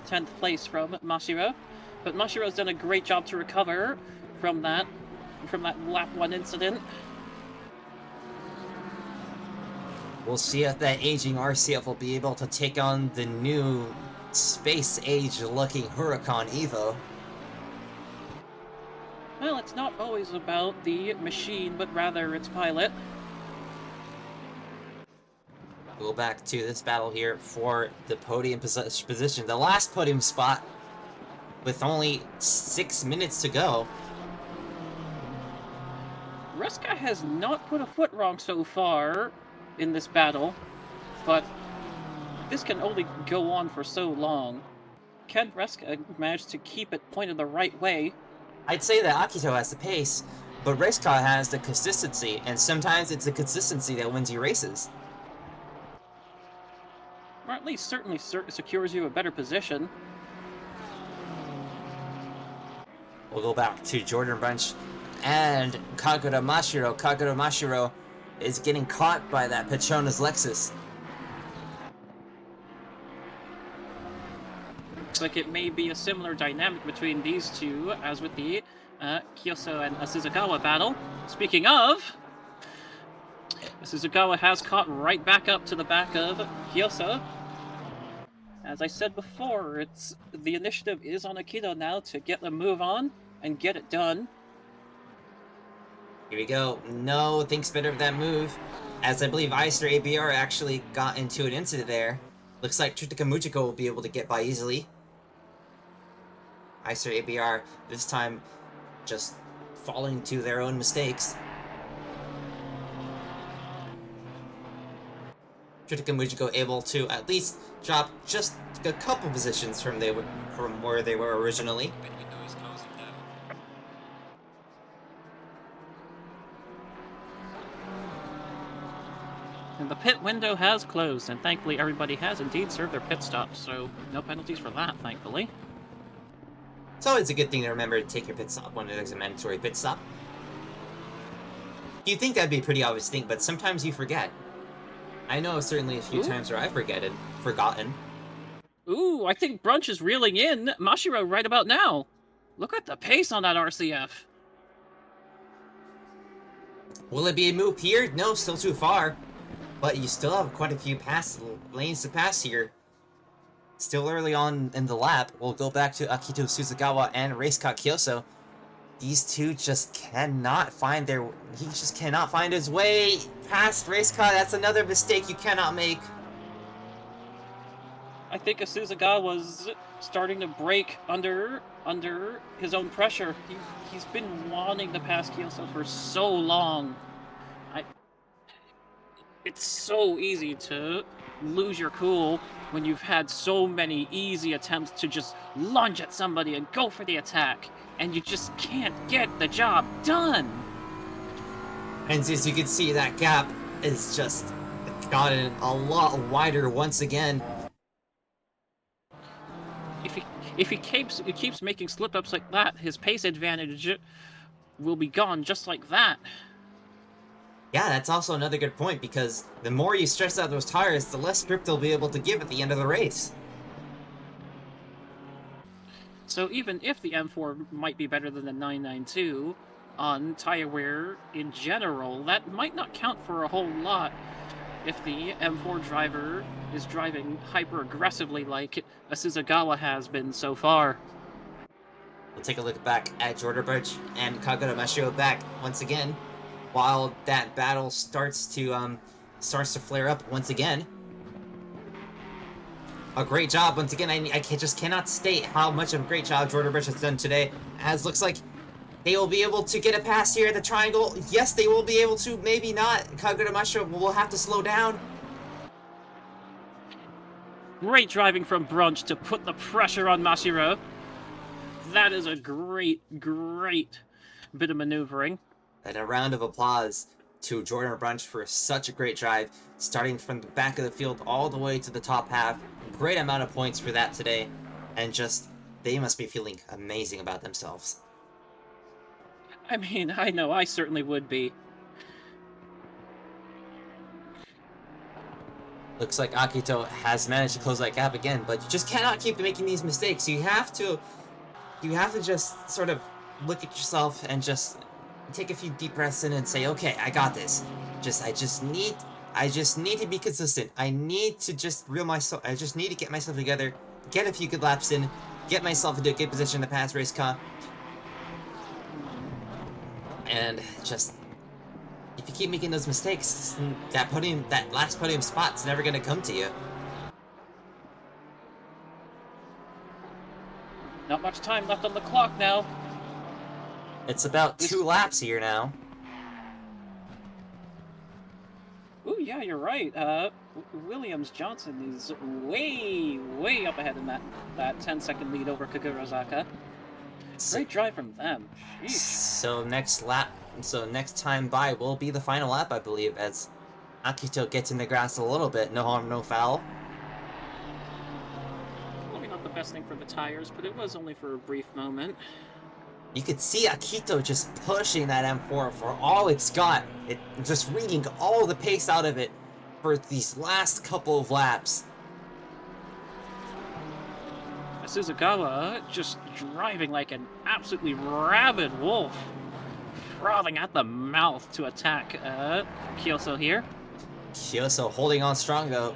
10th place from Mashiro. But Mashiro's done a great job to recover from that from that lap 1 incident. We'll see if that aging RCF will be able to take on the new space age looking Huracan Evo. Well, it's not always about the machine, but rather its pilot. Go back to this battle here for the podium position, the last podium spot, with only 6 minutes to go. Reska has not put a foot wrong so far in this battle, but this can only go on for so long. Can Reska manage to keep it pointed the right way? I'd say that Akito has the pace, but Racecar has the consistency, and sometimes it's the consistency that wins you races. Or at least certainly secures you a better position. We'll go back to Jordan Bunch and Kagura Mashiro. Kagura Mashiro is getting caught by that Petronas Lexus. Looks like it may be a similar dynamic between these two as with the Kiyoso and Suzugawa battle. Speaking of, Suzugawa has caught right back up to the back of Kiyoso. As I said before, the initiative is on Akito now to get the move on and get it done. Here we go. No, thinks better of that move, as I believe Eister ABR actually got into an incident there. Looks like Tritika Mujiko will be able to get by easily. Eister ABR this time just falling to their own mistakes. Tritika Mujiko able to at least drop just a couple positions from where they were originally. And the pit window has closed, and thankfully everybody has indeed served their pit stops, so no penalties for that, thankfully. It's always a good thing to remember to take your pit stop when there's a mandatory pit stop. You'd think that'd be a pretty obvious thing, but sometimes you forget. I know certainly a few times where I've forgotten. Ooh, I think Brunch is reeling in Mashiro right about now. Look at the pace on that RCF. Will it be a move here? No, still too far. But you still have quite a few lanes to pass here. Still early on in the lap. We'll go back to Akito Suzugawa and Racecar Kiyoso. These two just cannot find he just cannot find his way past Racecar. That's another mistake you cannot make. I think Suzugawa's starting to break under his own pressure. He's been wanting to pass Kiyoso for so long. It's so easy to lose your cool when you've had so many easy attempts to just lunge at somebody and go for the attack, and you just can't get the job done. And as you can see, that gap is just gotten a lot wider once again. If he keeps making slip-ups like that, his pace advantage will be gone just like that. Yeah, that's also another good point, because the more you stress out those tires, the less grip they'll be able to give at the end of the race. So even if the M4 might be better than the 992 on tire wear in general, that might not count for a whole lot if the M4 driver is driving hyper-aggressively like Suzugawa has been so far. We'll take a look back at Jordan Birch and Kagura Mashiro back once again, while that battle starts to flare up once again. A great job once again. I just cannot state how much of a great job Jordan Birch has done today, as looks like they will be able to get a pass here at the triangle. Yes, they will be able to, maybe not. Kagura Mashiro will have to slow down. Great driving from Brunch to put the pressure on Mashiro. That is a great bit of maneuvering. And a round of applause to Jordan Brunch for such a great drive, starting from the back of the field all the way to the top half. Great amount of points for that today, and just, they must be feeling amazing about themselves. I mean, I know, I certainly would be. Looks like Akito has managed to close that gap again, but you just cannot keep making these mistakes. You have to just sort of look at yourself and just take a few deep breaths in and say, okay, I got this. I just need to be consistent. I need to just I just need to get myself together, get a few good laps in, get myself into a good position in the past race car. And just, if you keep making those mistakes, that last podium spot's never gonna come to you. Not much time left on the clock now. It's about 2 laps here now. Ooh, yeah, you're right. Williams-Johnson is way, way up ahead in that 10-second lead over Kagurazaka. Great drive from them. Sheesh. So next time by will be the final lap, I believe, as Akito gets in the grass a little bit. No harm, no foul. Maybe not the best thing for the tires, but it was only for a brief moment. You could see Akito just pushing that M4 for all it's got. It just wringing all the pace out of it for these last couple of laps. Suzugawa just driving like an absolutely rabid wolf, frothing at the mouth to attack Kyoso here. Kyoso holding on strong though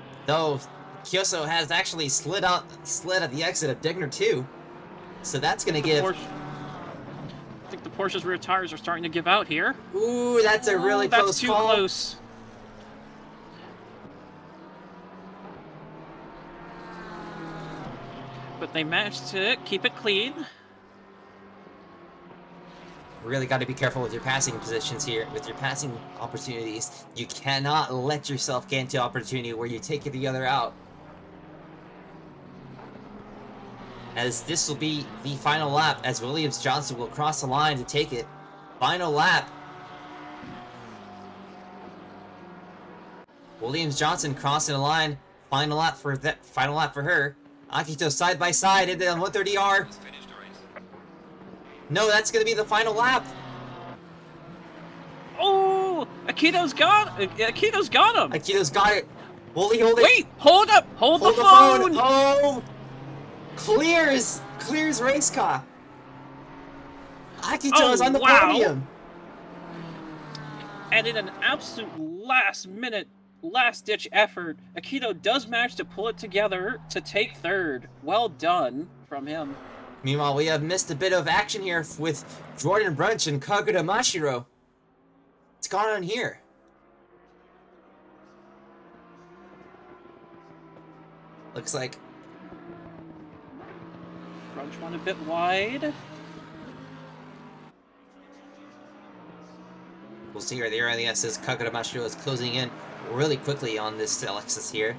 Kyoso has actually slid at the exit of Degner 2. So that's gonna give... I think the Porsche's rear tires are starting to give out here. Ooh, that's a really close call. That's too close. But they managed to keep it clean. Really got to be careful with your passing positions here, with your passing opportunities. You cannot let yourself get into opportunity where you take the other out. As this will be the final lap, as Williams-Johnson will cross the line to take it. Final lap. Williams-Johnson crossing the line. Final lap for her. Akito side by side into the 130R. No, that's gonna be the final lap. Oh, Akito's got him. Akito's got it. Will he hold it? Wait, hold up. Hold the phone. Oh, clears race car. Akito is on the podium. And in an absolute last-minute, last-ditch effort, Akito does manage to pull it together to take third. Well done from him. Meanwhile, we have missed a bit of action here with Jordan Brunch and Kaguta Mashiro. What's going on here? Looks like Brunch went a bit wide. We'll see here. The early says Kaguta Mashiro is closing in really quickly on this Alexis here.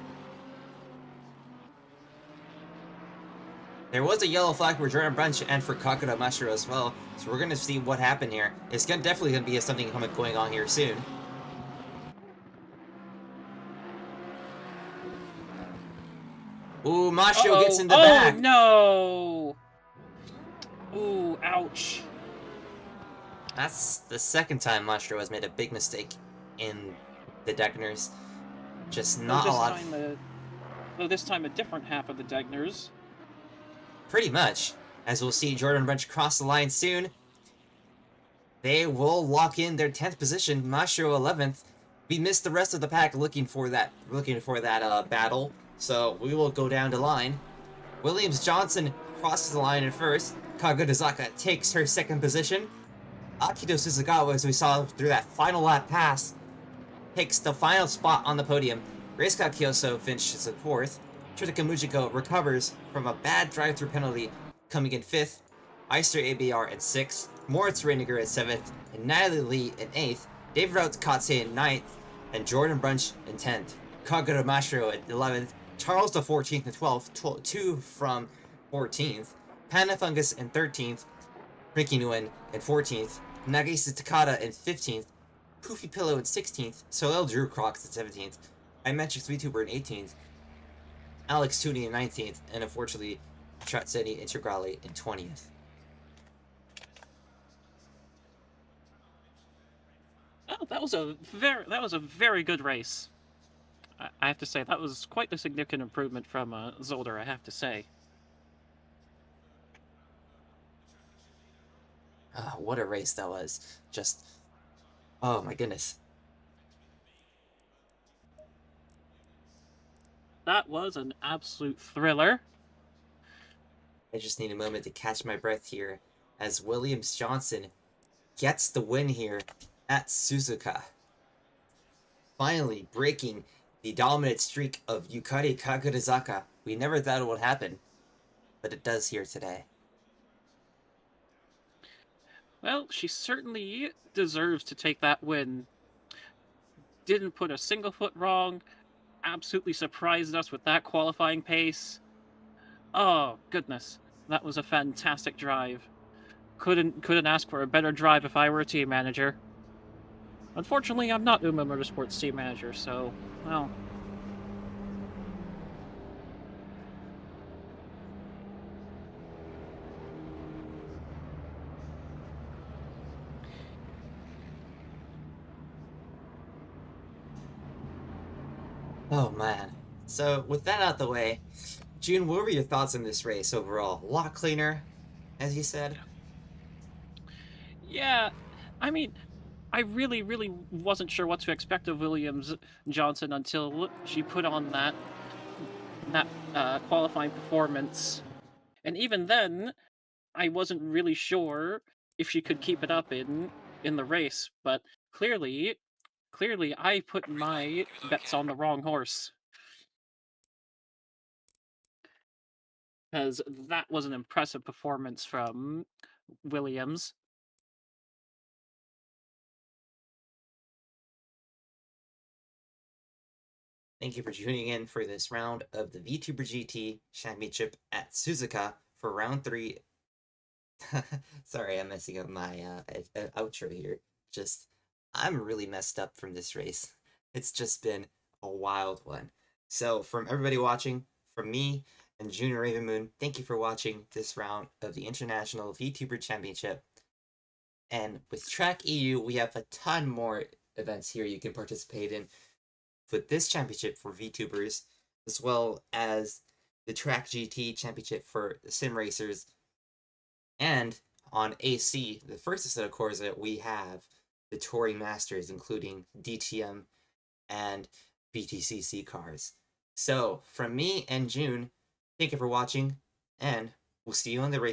There was a yellow flag for Jordan Brunch and for Kaguta Mashiro as well, so we're going to see what happened here. It's definitely going to be something going on here soon. Ooh, Mashiro gets in the back. Oh, no! Ooh, ouch. That's the second time Mashiro has made a big mistake in the Degners. Just not a lot. Though this time a different half of the Degners. Pretty much. As we'll see Jordan Brunch cross the line soon. They will lock in their 10th position, Mashiro 11th. We missed the rest of the pack looking for that battle. So we will go down the line. Williams-Johnson crosses the line in first. Kagurazaka takes her second position. Akito Suzugawa, as we saw through that final lap pass, takes the final spot on the podium. Reisuka Kyoso finishes in fourth. Tritika Mujiko recovers from a bad drive-through penalty, coming in fifth. Eister ABR in sixth. Moritz Reiniger in seventh. And Natalie Lee in eighth. David Routes Katse in ninth. And Jordan Brunch in 10th. Kaguta Mashiro at 11th. Charles the 14th and 12th. 2 from 14th. Panafungus in 13th. Ricky Nguyen in 14th. Nagisa Takada in 15th. Poofy Pillow in 16th. Soel Drew Crocs in 17th. iMetrics VTuber in 18th. Alex Tooney in 19th. And unfortunately, Tratseni Integrale in 20th. Oh, that was a very good race. I have to say, that was quite the significant improvement from Zolder, I have to say. What a race that was. Just, oh my goodness. That was an absolute thriller. I just need a moment to catch my breath here as Williams-Johnson gets the win here at Suzuka. Finally breaking the dominant streak of Yukari Kagurizaka. We never thought it would happen, but it does here today. Well, she certainly deserves to take that win. Didn't put a single foot wrong. Absolutely surprised us with that qualifying pace. Oh, goodness. That was a fantastic drive. Couldn't ask for a better drive if I were a team manager. Unfortunately, I'm not Uma Motorsports team manager, so, well. Oh man. So with that out the way, June, what were your thoughts on this race overall? A lot cleaner, as you said. Yeah, I mean, I really wasn't sure what to expect of Williams Johnson until she put on that qualifying performance, and even then, I wasn't really sure if she could keep it up in the race. But clearly, I put my bets on the wrong horse, because that was an impressive performance from Williams. Thank you for tuning in for this round of the VTuber GT Championship at Suzuka for round 3. Sorry, I'm messing up my outro here. Just, I'm really messed up from this race. It's just been a wild one. So, from everybody watching, from me and June Raven Moon, thank you for watching this round of the International VTuber Championship. And with tracc.eu, we have a ton more events here you can participate in with this championship for VTubers, as well as the Track GT Championship for sim racers. And on AC, the first set of Corsa, we have the Touring Masters, including DTM and BTCC cars. So, from me and June, thank you for watching, and we'll see you on the race.